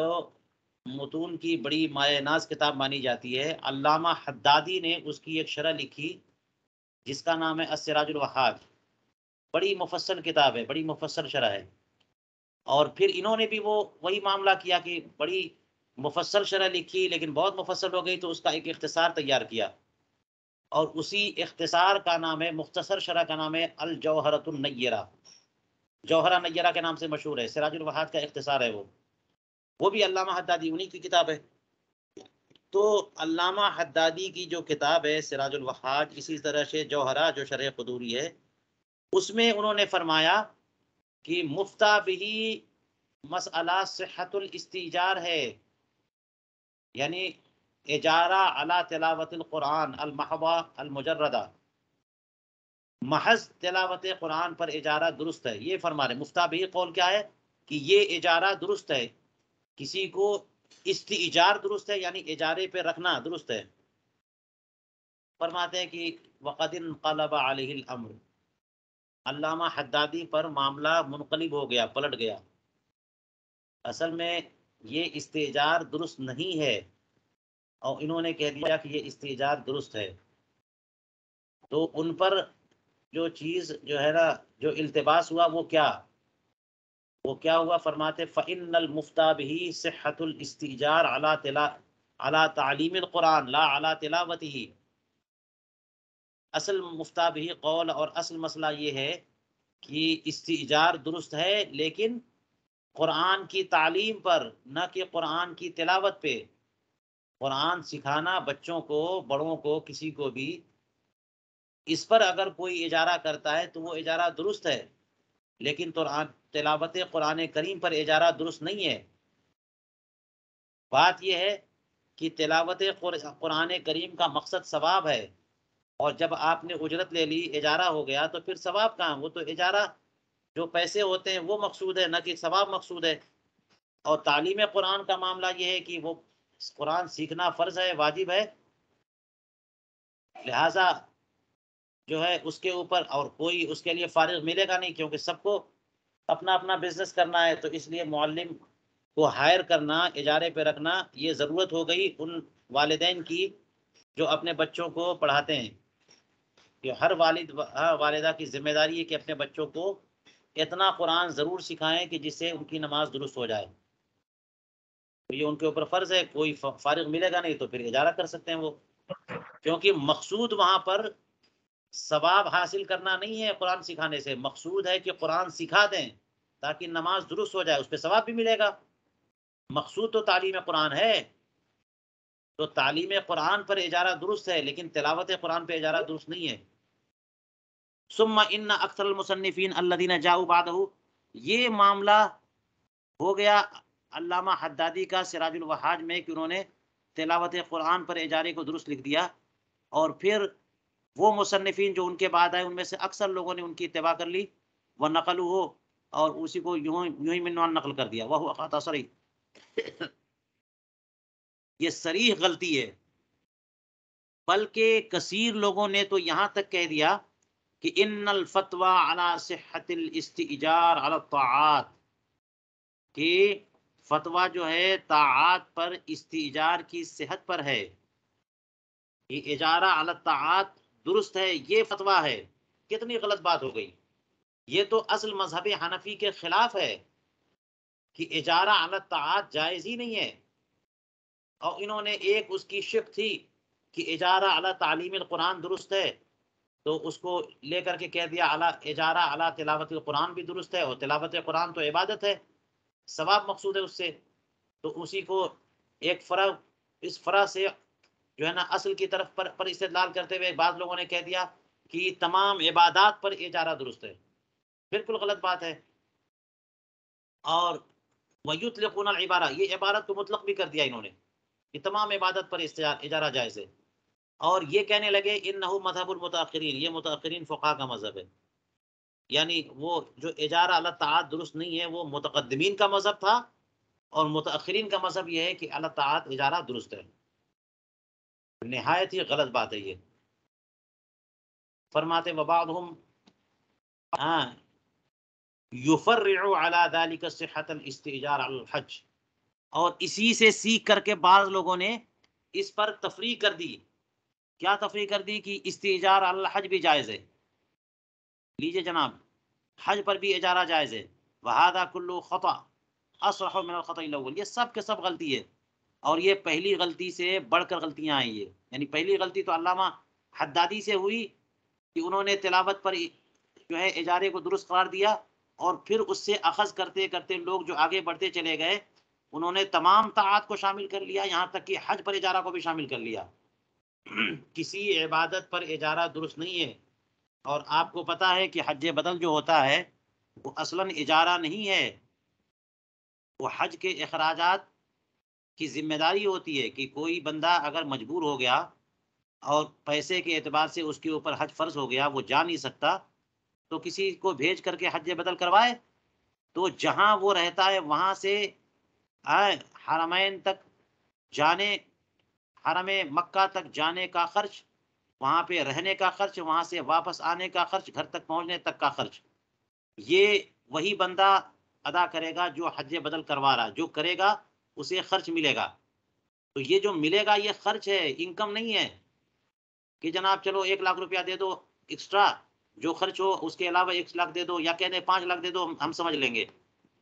متون کی بڑی مایہ ناز کتاب مانی جاتی ہے، علامہ حدادی نے اس کی ایک شرح لکھی جس کا نام ہے السراج الوہاج، بڑی مفصل کتاب ہے، بڑی مفصل شرح ہے۔ اور پھر انہوں نے بھی وہی معاملہ کیا کہ بڑی مفصل شرح لکھی لیکن بہت مفصل ہو گئی تو اس کا ایک اختصار تیار کیا، اور اسی اختصار کا نام ہے، مختصر شرح کا نام ہے الجوہرۃ النیرہ، جوہرہ نیرہ کے نام سے مشہور ہے، سراج الوہاج کا اختصار ہے وہ بھی علامہ حدادی انہی کی کتاب ہے۔ تو علامہ حدادی کی جو کتاب ہے سراج الوہاج، اسی طرح سے جوہرہ جو شرح قدوری ہے، اس میں انہوں نے فرمایا کہ مفتہ بہی مسئلہ صحت الاستئجار ہے، یعنی اجارہ علی تلاوت القرآن المحضہ المجردہ، محض تلاوت قرآن پر اجارہ درست ہے، یہ فرما رہے۔ مفتہ بہی قول کیا ہے کہ یہ اجارہ درست ہے، کسی کو استئجار درست ہے یعنی اجارے پہ رکھنا درست ہے۔ فرماتے ہیں کہ وقد انقلب علیہ الامر، علامہ حدادی پر معاملہ منقلب ہو گیا، پلٹ گیا، اصل میں یہ استئجار درست نہیں ہے، اور انہوں نے کہہ دیا کہ یہ استئجار درست ہے۔ تو ان پر جو چیز جو ہے نا، جو التباس ہوا وہ کیا ہوا؟ فرماتے فَإِنَّ الْمُفْتَى بِهِ صِحَّةُ الْإِسْتِئْجَارِ عَلَى تعلیم القرآن لا علی تلاوتہ۔ اصل مفتہ بہی قول اور اصل مسئلہ یہ ہے کہ استئجار درست ہے لیکن قرآن کی تعلیم پر، نہ کہ قرآن کی تلاوت پہ۔ قرآن سکھانا بچوں کو، بڑوں کو، کسی کو بھی، اس پر اگر کوئی اجارہ کرتا ہے تو وہ اجارہ درست ہے، لیکن تلاوت قرآن کریم پر اجارہ درست نہیں ہے۔ بات یہ ہے کہ تلاوت قرآن کریم کا مقصد ثواب ہے، اور جب آپ نے اجرت لے لی، اجارہ ہو گیا، تو پھر ثواب کہاں؟ وہ تو اجارہ جو پیسے ہوتے ہیں وہ مقصود ہے، نہ کہ ثواب مقصود ہے۔ اور تعلیم قرآن کا معاملہ یہ ہے کہ وہ قرآن سیکھنا فرض ہے، واجب ہے، لہٰذا جو ہے اس کے اوپر اور کوئی اس کے لیے فارغ ملے گا نہیں، کیونکہ سب کو اپنا اپنا بزنس کرنا ہے، تو اس لیے معلم کو ہائر کرنا، اجارے پہ رکھنا، یہ ضرورت ہو گئی ان والدین کی جو اپنے بچوں کو پڑھاتے ہیں۔ کہ ہر والدہ کی ذمہ داری ہے کہ اپنے بچوں کو اتنا قرآن ضرور سکھائیں کہ جس سے ان کی نماز درست ہو جائے، تو یہ ان کے اوپر فرض ہے۔ کوئی فارغ ملے گا نہیں تو پھر اجارہ کر سکتے ہیں وہ، کیونکہ مقصود وہاں پر ثواب حاصل کرنا نہیں ہے قرآن سکھانے سے، مقصود ہے کہ قرآن سکھا دیں تاکہ نماز درست ہو جائے، اس پہ ثواب بھی ملے گا۔ مقصود تو تعلیم قرآن ہے، تو تعلیم قرآن پر اجارہ درست ہے لیکن تلاوت قرآن پہ اجارہ درست نہیں ہے۔ ثم ان اکثر المصنفین الذین جاؤوا بعدہ، یہ معاملہ ہو گیا علامہ حدادی کا سراج الوہاج میں کہ انہوں نے تلاوت قرآن پر اجارے کو درست لکھ دیا، اور پھر وہ مصنفین جو ان کے بعد آئے ان میں سے اکثر لوگوں نے ان کی اتباع کر لی، وہ نقل ہو، اور اسی کو یوں ہی منوان نقل کر دیا، وہ خطا صریح، یہ صریح غلطی ہے۔ بلکہ کثیر لوگوں نے تو یہاں تک کہہ دیا کہ ان الفتوی علی صحت الاستئجار علی الطاعات، کہ فتویٰ جو ہے طاعات پر استئجار کی صحت پر ہے، یہ اجارہ علی الطاعات درست ہے، یہ فتویٰ ہے۔ کتنی غلط بات ہو گئی، یہ تو اصل مذہب حنفی کے خلاف ہے کہ اجارہ علی الطاعات جائز ہی نہیں ہے۔ اور انہوں نے ایک اس کی شق تھی کہ اجارہ علی تعلیم القرآن درست ہے، تو اس کو لے کر کے کہہ دیا اجارہ علی تلاوت القرآن بھی درست ہے، اور تلاوت قرآن تو عبادت ہے، ثواب مقصود ہے اس سے۔ تو اسی کو ایک فرع، اس فرع سے جو ہے نا اصل کی طرف پر استدلال کرتے ہوئے بعض لوگوں نے کہہ دیا کہ تمام عبادات پر اجارہ درست ہے، بالکل غلط بات ہے۔ اور وَيُطْلِقُونَ الْعِبارہ، یہ عبارت کو مطلق بھی کر دیا انہوں نے کہ تمام عبادت پر اجارہ جائز ہے۔ اور یہ کہنے لگے انہو مذہب المتاخرین، یہ متاخرین فقہا کا مذہب ہے، یعنی وہ جو اجارہ اللہ تعالی درست نہیں ہے وہ متقدمین کا مذہب تھا، اور متاخرین کا مذہب یہ ہے کہ اللہ تعالی اجارہ درست ہے۔ نہایت ہی غلط بات ہے یہ۔ فرماتے وبعضهم یفرع علی ذلک صحۃ الاستئجار علی الحج، اور اسی سے سیکھ کر کے بعض لوگوں نے اس پر تفریع کر دی۔ کیا تفریع کر دی؟ کہ استئجار علی الحج بھی جائز ہے۔ لیجئے جناب، حج پر بھی اجارہ جائز ہے۔ وہذا کل خطأ اصرح من الخطأ الاول، یہ سب کے سب غلطی ہے، اور یہ پہلی غلطی سے بڑھ کر غلطیاں ہیں یہ، یعنی پہلی غلطی تو علامہ حدادی سے ہوئی کہ انہوں نے تلاوت پر جو ہے اجارے کو درست قرار دیا، اور پھر اس سے اخذ کرتے کرتے لوگ جو آگے بڑھتے چلے گئے انہوں نے تمام طاعات کو شامل کر لیا، یہاں تک کہ حج پر اجارہ کو بھی شامل کر لیا۔ کسی عبادت پر اجارہ درست نہیں ہے، اور آپ کو پتا ہے کہ حج بدل جو ہوتا ہے وہ اصلاً اجارہ نہیں ہے، وہ حج کے اخراجات کی ذمہ داری ہوتی ہے کہ کوئی بندہ اگر مجبور ہو گیا اور پیسے کے اعتبار سے اس کے اوپر حج فرض ہو گیا، وہ جا نہیں سکتا، تو کسی کو بھیج کر کے حج بدل کروائے، تو جہاں وہ رہتا ہے وہاں سے حرمین تک جانے، حرم مکہ تک جانے کا خرچ، وہاں پہ رہنے کا خرچ، وہاں سے واپس آنے کا خرچ، گھر تک پہنچنے تک کا خرچ، یہ وہی بندہ ادا کرے گا جو حج بدل کروا رہا، جو کرے گا اسے خرچ ملے گا۔ تو یہ جو ملے گا یہ خرچ ہے، انکم نہیں ہے کہ جناب چلو 1 لاکھ روپیہ دے دو ایکسٹرا، جو خرچ ہو اس کے علاوہ 1 لاکھ دے دو، یا کہنے 5 لاکھ دے دو، ہم سمجھ لیں گے،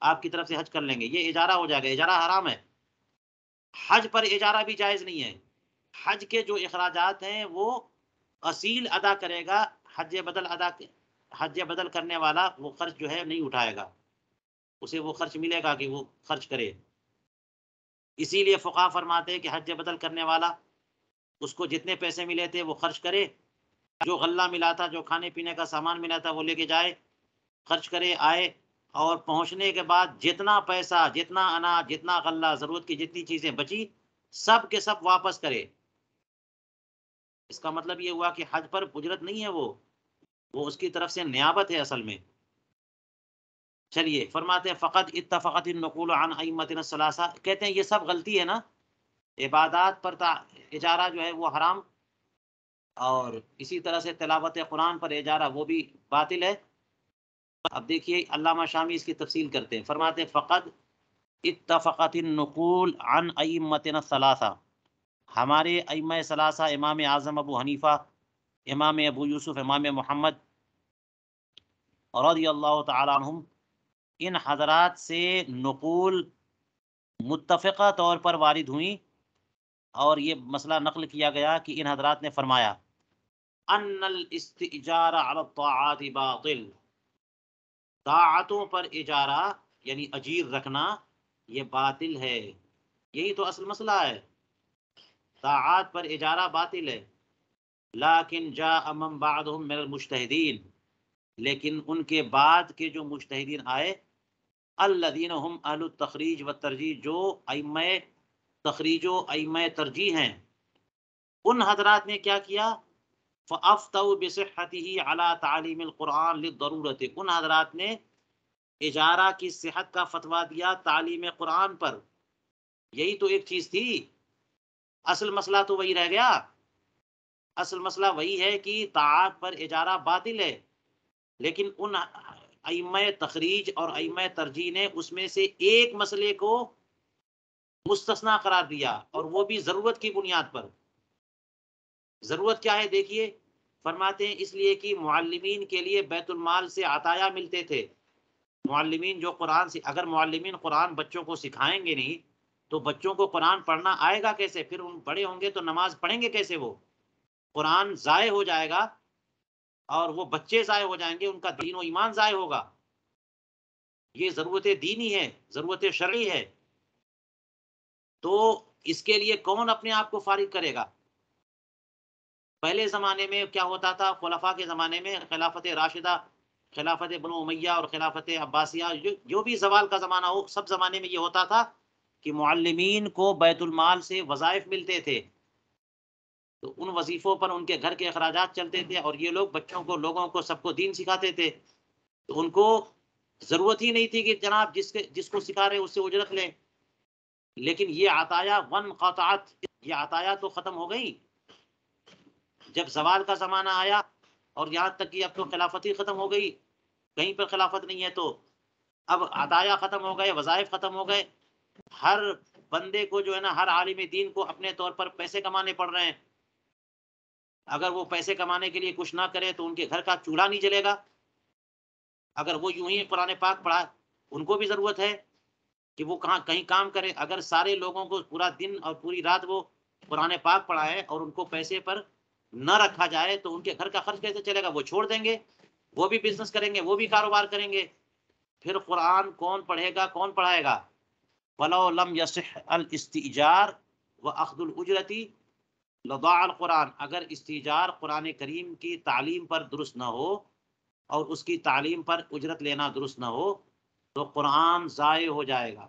آپ کی طرف سے حج کر لیں گے، یہ اجارہ ہو جائے گا، اجارہ حرام ہے۔ حج پر اجارہ بھی جائز نہیں ہے، حج کے جو اخراجات ہیں وہ اصیل ادا کرے گا، حج بدل کرنے والا وہ خرچ جو ہے نہیں اٹھائے گا، اسے وہ خرچ ملے گا کہ وہ خرچ کرے۔ اسی لیے فقہا فرماتے ہیں کہ حج بدل کرنے والا اس کو جتنے پیسے ملے تھے وہ خرچ کرے، جو غلہ ملا تھا، جو کھانے پینے کا سامان ملا تھا وہ لے کے جائے، خرچ کرے، آئے، اور پہنچنے کے بعد جتنا پیسہ، جتنا اناج، جتنا غلہ، ضرورت کی جتنی چیزیں بچی سب کے سب واپس کرے۔ اس کا مطلب یہ ہوا کہ حج پر اجرت نہیں ہے، وہ اس کی طرف سے نیابت ہے اصل میں۔ چلیے، فرماتے ہیں فقط اتفقت النقول عن ائمتنا الثلاثہ، کہتے ہیں یہ سب غلطی ہے نا، عبادات پر اجارہ جو ہے وہ حرام، اور اسی طرح سے تلاوت قرآن پر اجارہ وہ بھی باطل ہے۔ اب دیکھیے علامہ شامی اس کی تفصیل کرتے ہیں، فرماتے ہیں فقط اتفقت النقول عن ائمتنا الثلاثہ، ہمارے ائمہ ثلاثہ، امام اعظم ابو حنیفہ، امام ابو یوسف، امام محمد رضی اللہ تعالی عنہم، ان حضرات سے نقول متفقہ طور پر وارد ہوئیں، اور یہ مسئلہ نقل کیا گیا کہ ان حضرات نے فرمایا ان الاستئجار علی الطاعات باطل، طاعتوں پر اجارہ یعنی اجیر رکھنا یہ باطل ہے، یہی تو اصل مسئلہ ہے، طاعات پر اجارہ باطل ہے۔ لیکن جاء من بعدهم من المجتہدین، لیکن ان کے بعد کے جو مجتہدین آئے، الذین هم اہل التخریج والترجیح، جو ائمہ تخریج و ائمہ ترجیح ہیں، ان حضرات نے کیا کیا؟ فافتوا بصحته على تعلیم القرآن للضرورت، ان حضرات نے اجارہ کی صحت کا فتویٰ دیا تعلیم قرآن پر، یہی تو ایک چیز تھی، اصل مسئلہ تو وہی رہ گیا، اصل مسئلہ وہی ہے کہ طاعات پر اجارہ باطل ہے، لیکن ان ائمہ تخریج اور ائمہ ترجیح نے اس میں سے ایک مسئلے کو مستثنا قرار دیا، اور وہ بھی ضرورت کی بنیاد پر۔ ضرورت کیا ہے دیکھیے، فرماتے ہیں اس لیے کہ معلمین کے لیے بیت المال سے عطایا ملتے تھے، معلمین جو قرآن سے، اگر معلمین قرآن بچوں کو سکھائیں گے نہیں تو بچوں کو قرآن پڑھنا آئے گا کیسے؟ پھر ان بڑے ہوں گے تو نماز پڑھیں گے کیسے؟ وہ قرآن ضائع ہو جائے گا، اور وہ بچے ضائع ہو جائیں گے، ان کا دین و ایمان ضائع ہوگا۔ یہ ضرورت دینی ہے، ضرورت شرعی ہے، تو اس کے لیے کون اپنے آپ کو فارغ کرے گا؟ پہلے زمانے میں کیا ہوتا تھا؟ خلفاء کے زمانے میں خلافت راشدہ، خلافت بنو امیہ اور خلافت عباسیہ، جو بھی زوال کا زمانہ ہو، سب زمانے میں یہ ہوتا تھا کہ معلمین کو بیت المال سے وظائف ملتے تھے، تو ان وظیفوں پر ان کے گھر کے اخراجات چلتے تھے، اور یہ لوگ بچوں کو، لوگوں کو، سب کو دین سکھاتے تھے، تو ان کو ضرورت ہی نہیں تھی کہ جناب جس کو سکھا رہے اس سے اجرت لیں۔ لیکن یہ عطایا وانقطعت، یہ عطایا تو ختم ہو گئی جب زوال کا زمانہ آیا، اور یہاں تک کہ اب تو خلافت ہی ختم ہو گئی، کہیں پر خلافت نہیں ہے، تو اب عطایا ختم ہو گئے، وظائف ختم ہو گئے، ہر بندے کو جو ہے نا، ہر عالم دین کو اپنے طور پر پیسے کمانے پڑ رہے ہیں۔ اگر وہ پیسے کمانے کے لیے کچھ نہ کرے تو ان کے گھر کا چولہا نہیں جلے گا۔ اگر وہ یوں ہی قرآن پاک پڑھا، ان کو بھی ضرورت ہے کہ وہ کہیں کام کرے۔ اگر سارے لوگوں کو پورا دن اور پوری رات وہ قرآن پاک پڑھائے اور ان کو پیسے پر نہ رکھا جائے تو ان کے گھر کا خرچ کیسے چلے گا؟ وہ چھوڑ دیں گے، وہ بھی بزنس کریں گے، وہ بھی کاروبار کریں گے، پھر قرآن کون پڑھے گا، کون پڑھائے گا؟ وَلَوْ لَمْ يَصِحْ الْإِسْتِئْجَارُ وَأَخْذُ الْأُجْرَةِ لَضَاعَ الْقُرْآنُ، اگر استئجار قرآن کریم کی تعلیم پر درست نہ ہو اور اس کی تعلیم پر اجرت لینا درست نہ ہو تو قرآن ضائع ہو جائے گا۔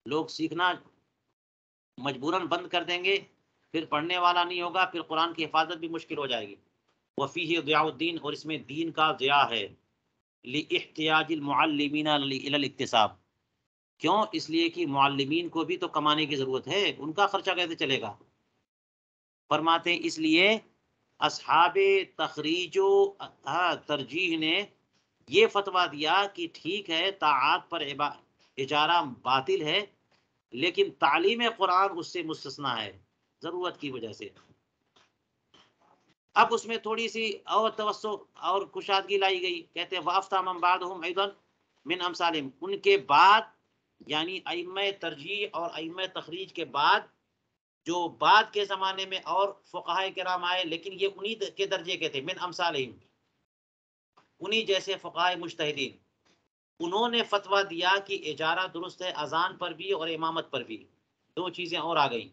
لوگ سیکھنا مجبوراً بند کر دیں گے، پھر پڑھنے والا نہیں ہوگا، پھر قرآن کی حفاظت بھی مشکل ہو جائے گی۔ وفیہ ضیاء الدین، اور اس میں دین کا ضیاء ہے۔ لاحتیاج المعلمین الی الاکتساب، کیوں؟ اس لیے کہ معلمین کو بھی تو کمانے کی ضرورت ہے، ان کا خرچہ کیسے چلے گا؟ فرماتے ہیں اس لیے اصحاب تخریج و ترجیح نے یہ فتویٰ دیا کہ ٹھیک ہے طاعات پر اجارہ باطل ہے، لیکن تعلیم قرآن اس سے مستثنا ہے ضرورت کی وجہ سے۔ اب اس میں تھوڑی سی اور توسع اور کشادگی لائی گئی، کہتے ہیں وَأَفْتَىٰ مَن بَعْدَهُمْ أَيْضًا مِنْ أَمْثَالِهِمْ، ان کے بعد یعنی ائمہ ترجیح اور ائمہ تخریج کے بعد جو بعد کے زمانے میں اور فقہائے کرام آئے، لیکن یہ انہی کے درجے کے تھے، من امثالہم، انہی جیسے فقہائے مجتہدین، انہوں نے فتویٰ دیا کہ اجارہ درست ہے اذان پر بھی اور امامت پر بھی۔ دو چیزیں اور آ گئی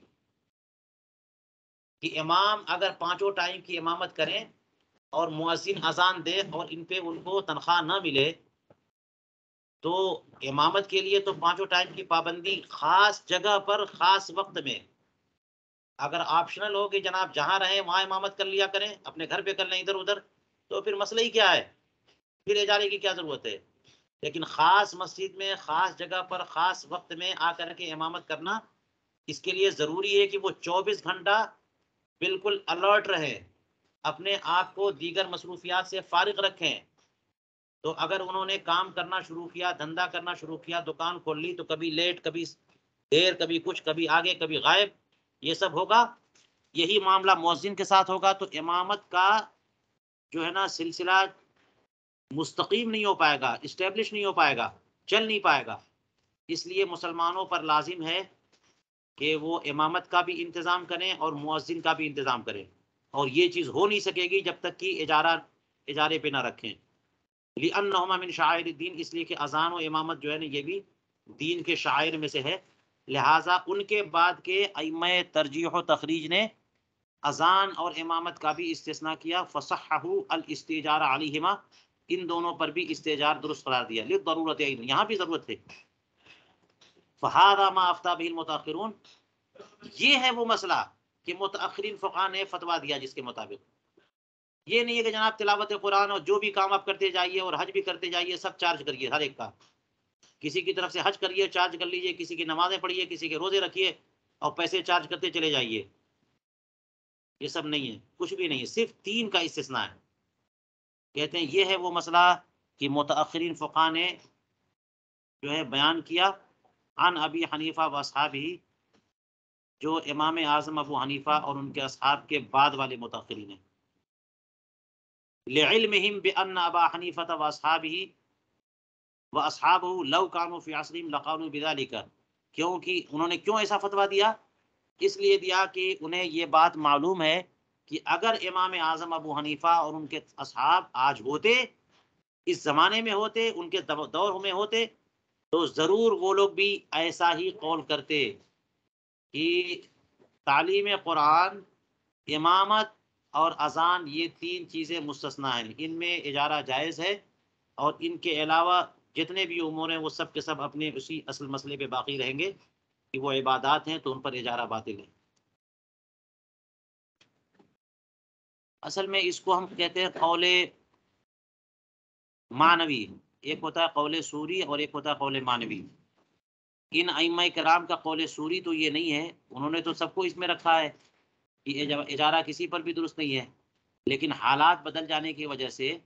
کہ امام اگر پانچوں ٹائم کی امامت کریں اور مؤذن اذان دے اور ان پہ ان کو تنخواہ نہ ملے تو امامت کے لیے تو پانچوں ٹائم کی پابندی خاص جگہ پر خاص وقت میں، اگر آپشنل ہو کہ جناب جہاں رہیں وہاں امامت کر لیا کریں، اپنے گھر پہ کر لیں ادھر ادھر، تو پھر مسئلہ ہی کیا ہے، پھر اجارے کی کیا ضرورت ہے؟ لیکن خاص مسجد میں خاص جگہ پر خاص وقت میں آ کر کے امامت کرنا، اس کے لیے ضروری ہے کہ وہ 24 گھنٹہ بالکل الرٹ رہیں، اپنے آپ کو دیگر مصروفیات سے فارغ رکھیں۔ تو اگر انہوں نے کام کرنا شروع کیا، دھندا کرنا شروع کیا، دکان کھول لی، تو کبھی لیٹ، کبھی دیر، کبھی کچھ، کبھی آگے، کبھی غائب، یہ سب ہوگا۔ یہی معاملہ مؤذن کے ساتھ ہوگا، تو امامت کا جو ہے نا سلسلہ مستقیم نہیں ہو پائے گا، اسٹیبلش نہیں ہو پائے گا، چل نہیں پائے گا۔ اس لیے مسلمانوں پر لازم ہے کہ وہ امامت کا بھی انتظام کریں اور مؤذن کا بھی انتظام کریں، اور یہ چیز ہو نہیں سکے گی جب تک کہ اجارے پہ نہ رکھیں۔ لِأَنَّهُمَا مِنْ شَعَائِرِ الدِّينِ، اس لیے کہ اذان و امامت جو ہے نا یہ بھی دین کے شعائر میں سے ہے، لہٰذا ان کے بعد کے ائمہ ترجیح و تخریج نے اذان اور امامت کا بھی استثناء کیا، فَصَحَّحُوا الْإِسْتِئْجَارَ عَلَيْهِمَا، ان دونوں پر بھی استئجار درست قرار دیا، لِلضَّرُورَةِ أَيْضًا، یہاں بھی ضرورت ہے۔ فَهَذَا مَا أَفْتَىٰ بِهِ الْمُتَأَخِّرُونَ، یہ ہے وہ مسئلہ کہ متأخرین فقہاء نے فتویٰ دیا جس کے مطابق، یہ نہیں ہے کہ جناب تلاوت قرآن اور جو بھی کام آپ کرتے جائیے اور حج بھی کرتے جائیے، سب چارج کریے ہر ایک کا، کسی کی طرف سے حج کریے چارج کر لیجئے، کسی کی نمازیں پڑھیے، کسی کے روزے رکھیے اور پیسے چارج کرتے چلے جائیے، یہ سب نہیں ہے، کچھ بھی نہیں ہے، صرف 3 کا استثناء ہے۔ کہتے ہیں یہ ہے وہ مسئلہ کہ متأخرین فقہاء نے جو ہے بیان کیا، عن ابی حنیفہ و اصحابہ، جو امام اعظم ابو حنیفہ اور ان کے اصحاب کے بعد والے متأخرین ہیں، لعلمہم بأن ابا حنیفہ و اصحابہ وَأَصْحَابُهُ لَوْ كَانُوا فِي عَصْرِهِمْ لَقَالُوا بِذَلِكَ، کیونکہ انہوں نے کیوں ایسا فتویٰ دیا؟ اس لیے دیا کہ انہیں یہ بات معلوم ہے کہ اگر امام اعظم ابو حنیفہ اور ان کے اصحاب آج ہوتے، اس زمانے میں ہوتے، ان کے دور میں ہوتے، تو ضرور وہ لوگ بھی ایسا ہی قول کرتے کہ تعلیم قرآن، امامت اور اذان، یہ 3 چیزیں مستثنیٰ ہیں، ان میں اجارہ جائز ہے، اور ان کے علاوہ جتنے بھی امور ہیں وہ سب کے سب اپنے اسی اصل مسئلے پہ باقی رہیں گے کہ وہ عبادات ہیں تو ان پر اجارہ باطل ہے۔ اصل میں اس کو ہم کہتے ہیں قول معنوی. ایک ہوتا ہے قول سوری اور ایک ہوتا ہے قول معنوی. ان ائمہ کرام کا قول سوری تو یہ نہیں ہے، انہوں نے تو سب کو اس میں رکھا ہے کہ اجارہ کسی پر بھی درست نہیں ہے، لیکن حالات بدل جانے کی وجہ سے،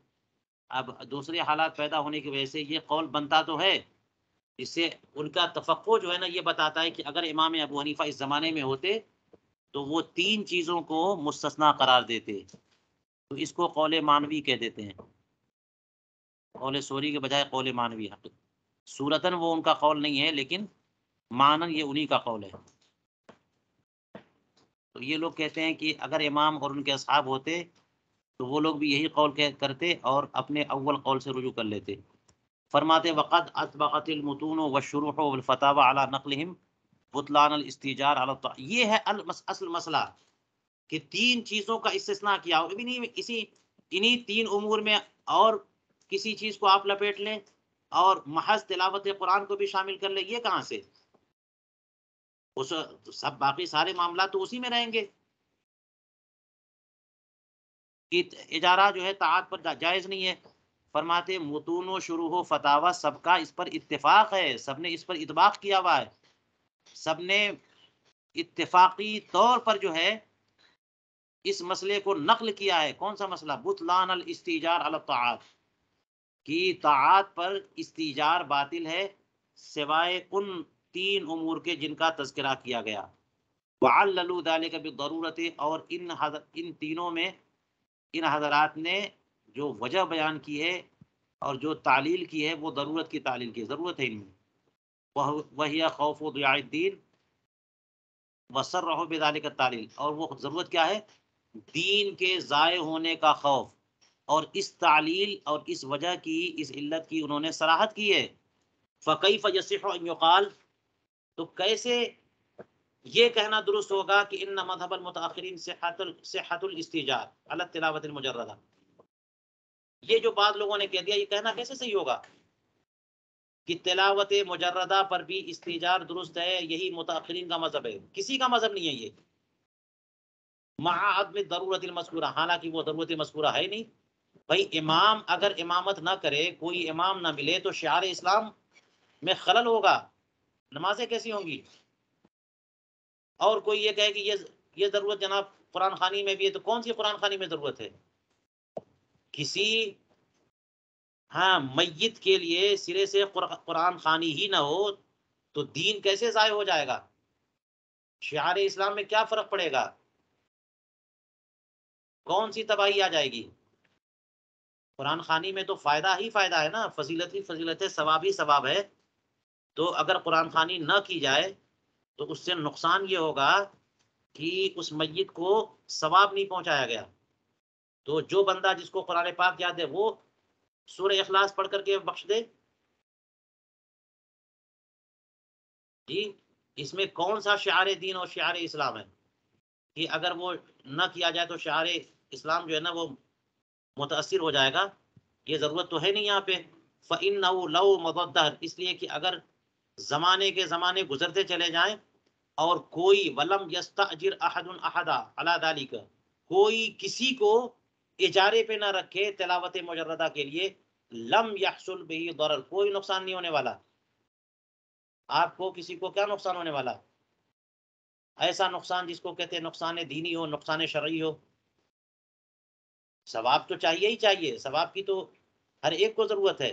اب دوسرے حالات پیدا ہونے کی وجہ سے یہ قول بنتا تو ہے. اس سے ان کا تفقع جو ہے نا یہ بتاتا ہے کہ اگر امام ابو حنیفہ اس زمانے میں ہوتے تو وہ 3 چیزوں کو مستثنا قرار دیتے، تو اس کو قول معنوی کہہ دیتے ہیں. قول سوری کے بجائے قول معنوی. حق صورتاً وہ ان کا قول نہیں ہے، لیکن معنن یہ انہی کا قول ہے. تو یہ لوگ کہتے ہیں کہ اگر امام اور ان کے اصحاب ہوتے تو وہ لوگ بھی یہی قول کرتے اور اپنے اول قول سے رجوع کر لیتے. فرماتے وقد اطبقت المتون والشروح والفتاوى على نقلهم بطلان الاستیجار على الطاعة. یہ ہے اصل مسئلہ کہ 3 چیزوں کا استثناء کیا ہو. انہی 3 امور میں اور کسی چیز کو آپ لپیٹ لیں اور محض تلاوت قرآن کو بھی شامل کر لیں، یہ کہاں سے؟ سب باقی سارے معاملات تو اسی میں رہیں گے. اجارہ جو ہے طاعت پر جائز نہیں ہے. فرماتے متون و شروح و فتاوا سب کا اس پر اتفاق ہے، سب نے اس پر اطباق کیا ہوا ہے، سب نے اتفاقی طور پر جو ہے اس مسئلے کو نقل کیا ہے. کون سا مسئلہ؟ بطلان الاستیجار علی الطاعات، کی طاعات پر استیجار باطل ہے سوائے ان 3 امور کے جن کا تذکرہ کیا گیا. وعللوا ذلك بالضرورت، اور ان تینوں میں ان حضرات نے جو وجہ بیان کی ہے اور جو تعلیل کی ہے وہ ضرورت کی تعلیل کی. ضرورت ہے ان میں. وهي خوف ضیاع الدین وصرحوا بذلك التعلیل، اور وہ ضرورت کیا ہے؟ دین کے ضائع ہونے کا خوف، اور اس تعلیل اور اس وجہ کی، اس علت کی انہوں نے صراحت کی ہے. فکیف یصح ان یقال، تو کیسے یہ کہنا درست ہوگا کہ ان مذہب المتاخرین صحت الاستیجار علی التلاوۃ المجردہ. یہ جو بعض لوگوں نے کہہ دیا، یہ کہنا کیسے صحیح ہوگا کہ تلاوت مجردہ پر بھی استیجار درست ہے؟ یہی متاخرین کا مذہب ہے، کسی کا مذہب نہیں ہے یہ. مع عدم ضرورت المذکورہ، حالانکہ وہ ضرورت مذکورہ ہے نہیں. بھائی امام اگر امامت نہ کرے، کوئی امام نہ ملے تو شعار اسلام میں خلل ہوگا، نمازیں کیسی ہوں گی؟ اور کوئی یہ کہے کہ یہ ضرورت جناب قرآن خوانی میں بھی ہے، تو کون سی قرآن خوانی میں ضرورت ہے؟ کسی میت کے لیے سرے سے قرآن خوانی ہی نہ ہو تو دین کیسے ضائع ہو جائے گا؟ شعار اسلام میں کیا فرق پڑے گا؟ کون سی تباہی آ جائے گی؟ قرآن خوانی میں تو فائدہ ہی فائدہ ہے نا، فضیلت ہی فضیلت ہے، ثواب ہی ثواب ہے. تو اگر قرآن خوانی نہ کی جائے تو اس سے نقصان یہ ہوگا کہ اس میت کو ثواب نہیں پہنچایا گیا. تو جو بندہ جس کو قرآن پاک یاد ہے وہ سورہ اخلاص پڑھ کر کے بخش دے. جی اس میں کون سا شعار دین اور شعار اسلام ہے کہ اگر وہ نہ کیا جائے تو شعار اسلام جو ہے نا وہ متاثر ہو جائے گا؟ یہ ضرورت تو ہے نہیں یہاں پہ. فَإِنَّهُ لَوْ مَضَى الدَّهْرِ، اس لیے کہ اگر زمانے کے زمانے گزرتے چلے جائیں اور کوئی وَلَمْ يَسْتَأْجِرْ أَحَدٌ أَحَدًا عَلَى ذَلِكَ، کوئی کسی کو اجارے پہ نہ رکھے تلاوت مجردہ کے لیے، لم يحصل به ضرر، کوئی نقصان نہیں ہونے والا. آپ کو کسی کو کیا نقصان ہونے والا؟ ایسا نقصان جس کو کہتے ہیں نقصان دینی ہو، نقصان شرعی ہو. ثواب تو چاہیے ہی چاہیے، ثواب کی تو ہر ایک کو ضرورت ہے،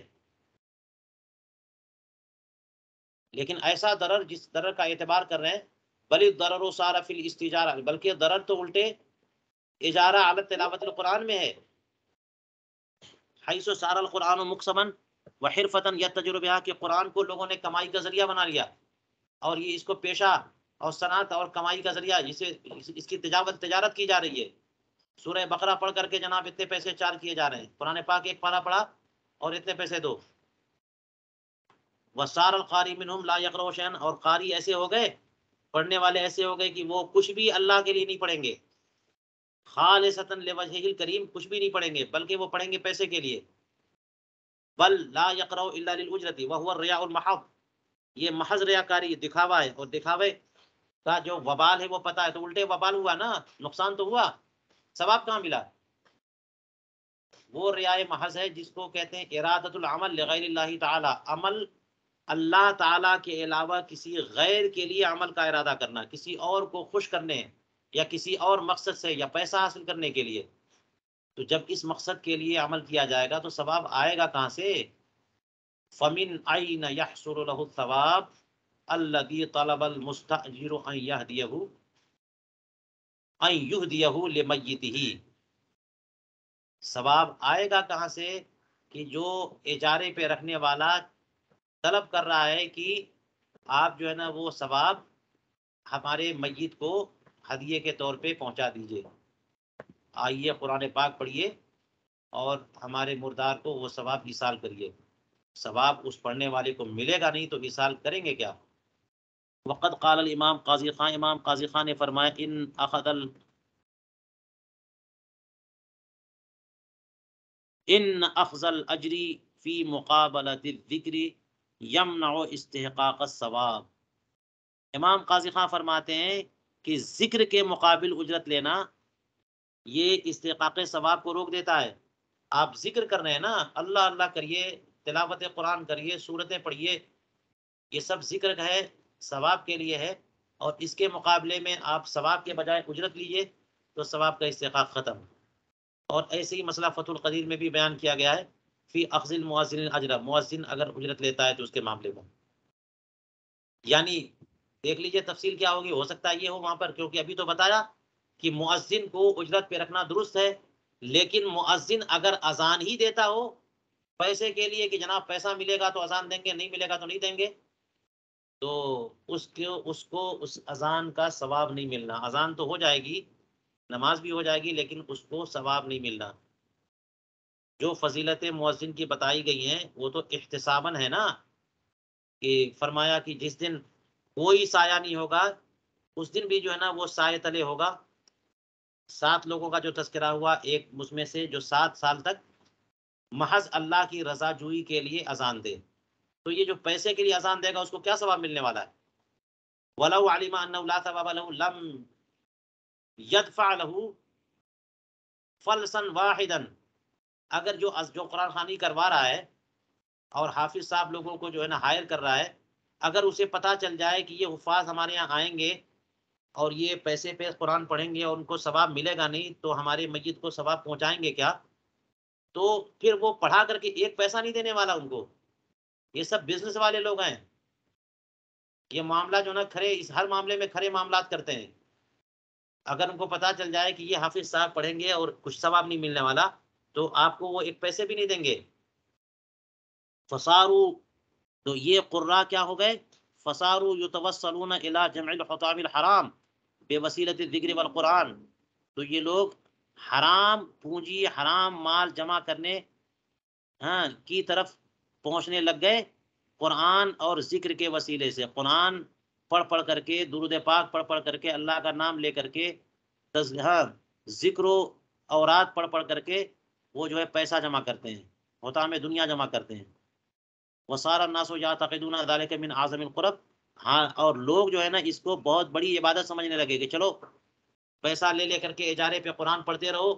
لیکن ایسا ضرر جس ضرر کا اعتبار کر رہے ہیں، بل الضرر صار فی الاستجارہ، بلکہ ضرر تو الٹے اجارہ علی تلاوت القرآن میں ہے. حیث صار القرآن مقسما وحرفتا یتجر بها، کہ قرآن کو لوگوں نے کمائی کا ذریعہ بنا لیا اور یہ اس کو پیشہ اور صنعت اور کمائی کا ذریعہ، جسے اس کی تجارت کی جا رہی ہے. سورہ بقرہ پڑھ کر کے جناب اتنے پیسے چارج کیے جا رہے ہیں، قرآن پاک ایک پارہ پڑھا اور اتنے پیسے دو. وصار القاری منہم لا یقرؤ شیئا، اور قاری ایسے ہو گئے، پڑھنے والے ایسے ہو گئے کہ وہ کچھ بھی اللہ کے لیے نہیں پڑھیں گے، خالصۃ لوجہہ الکریم، کچھ بھی نہیں پڑھیں گے بلکہ وہ پڑھیں گے پیسے کے لیے. بل لا یقرؤ الا للاجرۃ وهو الرياء المحض، یہ محض ریاکاری، دکھاوا ہے، اور دکھاوے کا جو وبال ہے وہ پتہ ہے. تو الٹے وبال ہوا نا، نقصان تو ہوا، ثواب کہاں ملا؟ وہ ریائے محض ہے جس کو کہتے ہیں ارادت العمل لغیر اللہ تعالی، عمل اللہ تعالیٰ کے علاوہ کسی غیر کے لیے عمل کا ارادہ کرنا، کسی اور کو خوش کرنے یا کسی اور مقصد سے یا پیسہ حاصل کرنے کے لیے. تو جب اس مقصد کے لیے عمل کیا جائے گا تو ثواب آئے گا کہاں سے؟ فَمِنْ أَيْنَ يَحْصُلُ لَهُ الثَّوَابُ الَّذِي طَلَبَ الْمُسْتَأْجِرُ أَنْ يُهْدِيَهُ لِمَيِّتِهِ. ثواب آئے گا کہاں سے؟ کہ جو اجارے پہ رکھنے والا طلب کر رہا ہے کہ آپ جو ہے نا وہ ثواب ہمارے میت کو ہدیے کے طور پہ پہنچا دیجئے. آئیے قرآن پاک پڑھیے اور ہمارے مردار کو وہ ثواب ایصال کریے. ثواب اس پڑھنے والے کو ملے گا نہیں تو ایصال کریں گے کیا؟ وقد قال الامام قاضی خان، امام قاضی خان نے فرمایا ان اخذ الاجر فی مقابلۃ الذکر یمنع استحقاق الثواب. امام قاضی خان فرماتے ہیں کہ ذکر کے مقابل اجرت لینا یہ استحقاق ثواب کو روک دیتا ہے. آپ ذکر کر رہے ہیں نا، اللہ اللہ کریے، تلاوت قرآن کریے، سورتیں پڑھیے، یہ سب ذکر ہے، ثواب کے لیے ہے، اور اس کے مقابلے میں آپ ثواب کے بجائے اجرت لیجئے تو ثواب کا استحقاق ختم. اور ایسے ہی مسئلہ فتح القدیر میں بھی بیان کیا گیا ہے فی اخذ المؤذن الاجر، مؤذن اگر اجرت لیتا ہے تو اس کے معاملے میں. یعنی دیکھ لیجئے تفصیل کیا ہوگی، ہو سکتا ہے یہ ہو وہاں پر، کیونکہ ابھی تو بتایا کہ مؤذن کو اجرت پہ رکھنا درست ہے، لیکن مؤذن اگر اذان ہی دیتا ہو پیسے کے لیے کہ جناب پیسہ ملے گا تو اذان دیں گے، نہیں ملے گا تو نہیں دیں گے، تو اس کو اس اذان کا ثواب نہیں ملنا. اذان تو ہو جائے گی، نماز بھی ہو جائے گی، لیکن اس کو ثواب نہیں ملنا. جو فضیلت مؤذن کی بتائی گئی ہیں وہ تو احتساباً ہے نا، کہ فرمایا کہ جس دن کوئی سایہ نہیں ہوگا اس دن بھی جو ہے نا وہ سائے تلے ہوگا. 7 لوگوں کا جو تذکرہ ہوا، ایک اس میں سے جو 7 سال تک محض اللہ کی رضا جوئی کے لیے اذان دے، تو یہ جو پیسے کے لیے اذان دے گا اس کو کیا ثواب ملنے والا ہے؟ وَلَوْ عَلِمَ أَنَّهُ لَا ثَوَابَ لَهُ لَمْ يَدْفَعْ لَهُ فَلْسًا وَاحِدًا. اگر جو قرآن خوانی کروا رہا ہے اور حافظ صاحب لوگوں کو جو ہے نا ہائر کر رہا ہے، اگر اسے پتہ چل جائے کہ یہ حفاظ ہمارے یہاں آئیں گے اور یہ پیسے پہ قرآن پڑھیں گے اور ان کو ثواب ملے گا نہیں تو ہمارے میت کو ثواب پہنچائیں گے کیا؟ تو پھر وہ پڑھا کر کے ایک پیسہ نہیں دینے والا ان کو. یہ سب بزنس والے لوگ ہیں، یہ معاملہ جو نا کھرے، اس ہر معاملے میں کھرے معاملات کرتے ہیں. اگر ان کو پتہ چل جائے کہ یہ حافظ صاحب پڑھیں گے اور کچھ ثواب نہیں ملنے والا تو آپ کو وہ ایک پیسے بھی نہیں دیں گے. فصارو، تو یہ قرا کیا ہو گئے؟ فصارو یتوسلون الی جمع الحطام الحرام بوسیلۃ الذکر والقرآن. تو یہ لوگ حرام پونجی، حرام مال جمع کرنے کی طرف پہنچنے لگ گئے قرآن اور ذکر کے وسیلے سے. قرآن پڑھ کر کے، درود پاک پڑھ کر کے، اللہ کا نام لے کر کے، ذکر و اوراد پڑھ کر کے وہ جو ہے پیسہ جمع کرتے ہیں، حطام دنیا جمع کرتے ہیں. وصار الناس یعتقدون ذلک من اعظم القرب. اور لوگ جو ہے نا اس کو بہت بڑی عبادت سمجھنے لگے کہ چلو پیسہ لے کر کے اجارے پہ قرآن پڑھتے رہو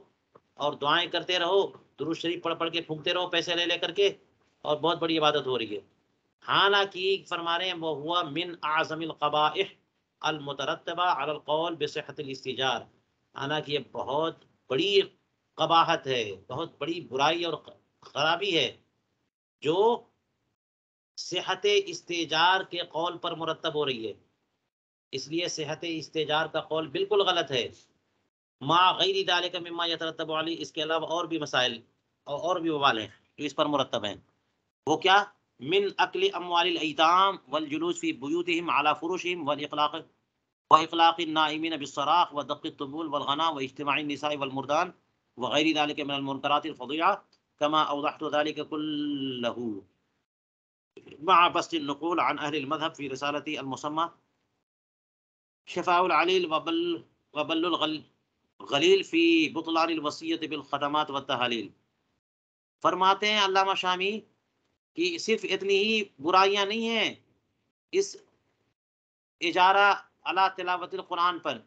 اور دعائیں کرتے رہو، درود شریف پڑھ کے پھونکتے رہو پیسے لے کر کے، اور بہت بڑی عبادت ہو رہی ہے. حالانکہ فرما رہے ہیں وہ ہوا من اعظم القبائح المترتبہ علی القول بصحت الاستجار. حالانکہ یہ بہت بڑی قباحت ہے، بہت بڑی برائی اور خرابی ہے جو صحت استیجار کے قول پر مرتب ہو رہی ہے. اس لیے صحت استیجار کا قول بالکل غلط ہے. ما غیر ذالک مما یترتب علی، اس کے علاوہ اور بھی مسائل اور بھی وبال ہیں جو اس پر مرتب ہیں. وہ کیا؟ من اکل اموال الایتام والجلوس فی بیوتہم علی فروشہم واقلاق النائمین بالصراخ ودق الطبول والغنا واجتماع النساء والمردان وغیر ذالک من المنکرات الفظیعہ کما اوضحت ذالک کلہ مع بسط النقول عن اہل المذہب فی رسالتی المسمى شفاء العلیل وبل الغلیل فی بطلان الوصیت بالخدمات والتحالیل. فرماتے ہیں علامہ شامی کہ صرف اتنی ہی برائیاں نہیں ہیں اس اجارہ علی تلاوت القرآن پر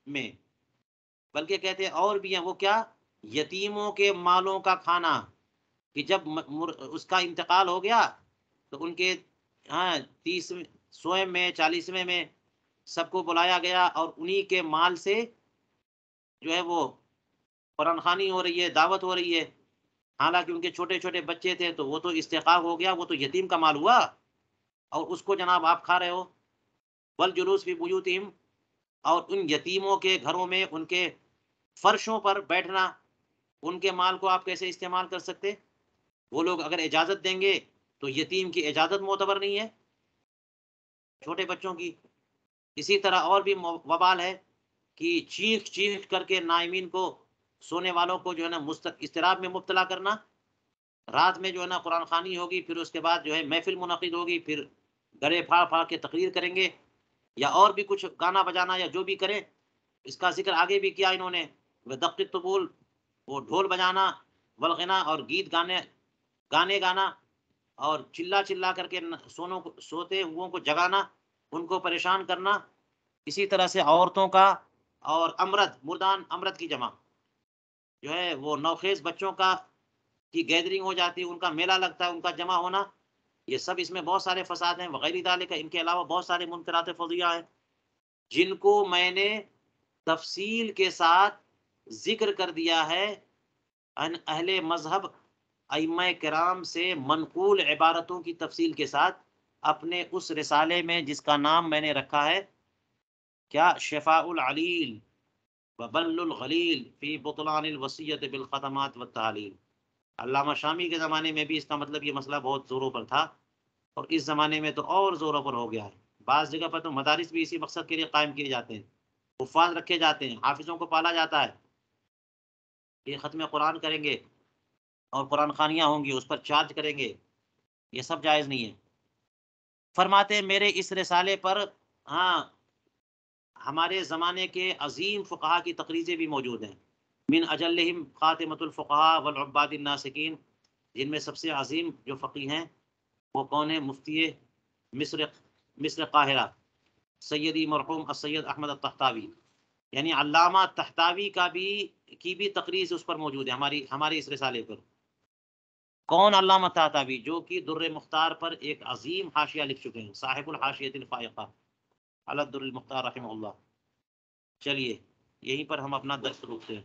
میں، بلکہ کہتے ہیں اور بھی ہیں. وہ کیا؟ یتیموں کے مالوں کا کھانا، کہ جب اس کا انتقال ہو گیا تو ان کے 30 سوئم میں 40ویں میں سب کو بلایا گیا، اور انہی کے مال سے جو ہے وہ قرآن خوانی ہو رہی ہے، دعوت ہو رہی ہے، حالانکہ ان کے چھوٹے چھوٹے بچے تھے تو وہ تو استحقاق ہو گیا، وہ تو یتیم کا مال ہوا، اور اس کو جناب آپ کھا رہے ہو۔ والجلوس فی بیوتہم، اور ان یتیموں کے گھروں میں ان کے فرشوں پر بیٹھنا، ان کے مال کو آپ کیسے استعمال کر سکتے؟ وہ لوگ اگر اجازت دیں گے تو یتیم کی اجازت معتبر نہیں ہے، چھوٹے بچوں کی۔ اسی طرح اور بھی وبال ہے کہ چیخ چیخ کر کے نائمین کو، سونے والوں کو جو ہے نا اضطراب میں مبتلا کرنا۔ رات میں جو ہے نا قرآن خوانی ہوگی، پھر اس کے بعد جو ہے محفل منعقد ہوگی، پھر گڑے پھاڑ پھاڑ کے تقریر کریں گے، یا اور بھی کچھ گانا بجانا یا جو بھی کریں۔ اس کا ذکر آگے بھی کیا انہوں نے، دق الطبول، وہ ڈھول بجانا، والغنا، اور گیت گانے گانا، اور چلا چلا کر کے سوتے ہوں کو جگانا، ان کو پریشان کرنا۔ اسی طرح سے عورتوں کا، اور مردان، امرد کی جمع جو ہے وہ نوخیز بچوں کا کی گیدرنگ ہو جاتی ہے، ان کا میلہ لگتا ہے، ان کا جمع ہونا، یہ سب اس میں بہت سارے فساد ہیں وغیرہ ذالک۔ ان کے علاوہ بہت سارے منکرات فضیہ ہیں جن کو میں نے تفصیل کے ساتھ ذکر کر دیا ہے ان اہل مذہب ائمہ کرام سے منقول عبارتوں کی تفصیل کے ساتھ اپنے اس رسالے میں جس کا نام میں نے رکھا ہے کیا، شفاء العلیل وبل الغلیل فی بطلان الوصیت بالختمات والتعلیل۔ علامہ شامی کے زمانے میں بھی اس کا مطلب یہ مسئلہ بہت زوروں پر تھا، اور اس زمانے میں تو اور زوروں پر ہو گیا ہے۔ بعض جگہ پر تو مدارس بھی اسی مقصد کے لیے قائم کیے جاتے ہیں، حفاظ رکھے جاتے ہیں، حافظوں کو پالا جاتا ہے، یہ ختم قرآن کریں گے اور قرآن خوانیاں ہوں گی، اس پر چارج کریں گے، یہ سب جائز نہیں ہے۔ فرماتے ہیں میرے اس رسالے پر ہمارے زمانے کے عظیم فقہا کی تقریضیں بھی موجود ہیں، من اجلہم خاتمۃ الفقہاء والعباد الناسکین، جن میں سب سے عظیم جو فقی ہیں وہ کون ہے؟ مفتی مصر قاہرہ سیدی مرحوم السید احمد الطحطاوی، یعنی علامہ طحطاوی کی بھی تقریر اس پر موجود ہے، ہمارے اس رسالے پر۔ کون علامہ طحطاوی؟ جو کہ در مختار پر ایک عظیم حاشیہ لکھ چکے ہیں، صاحب الحاشیۃ الفائقہ علی الدر المختار رحمہ اللہ۔ چلیے یہیں پر ہم اپنا درس روکتے ہیں۔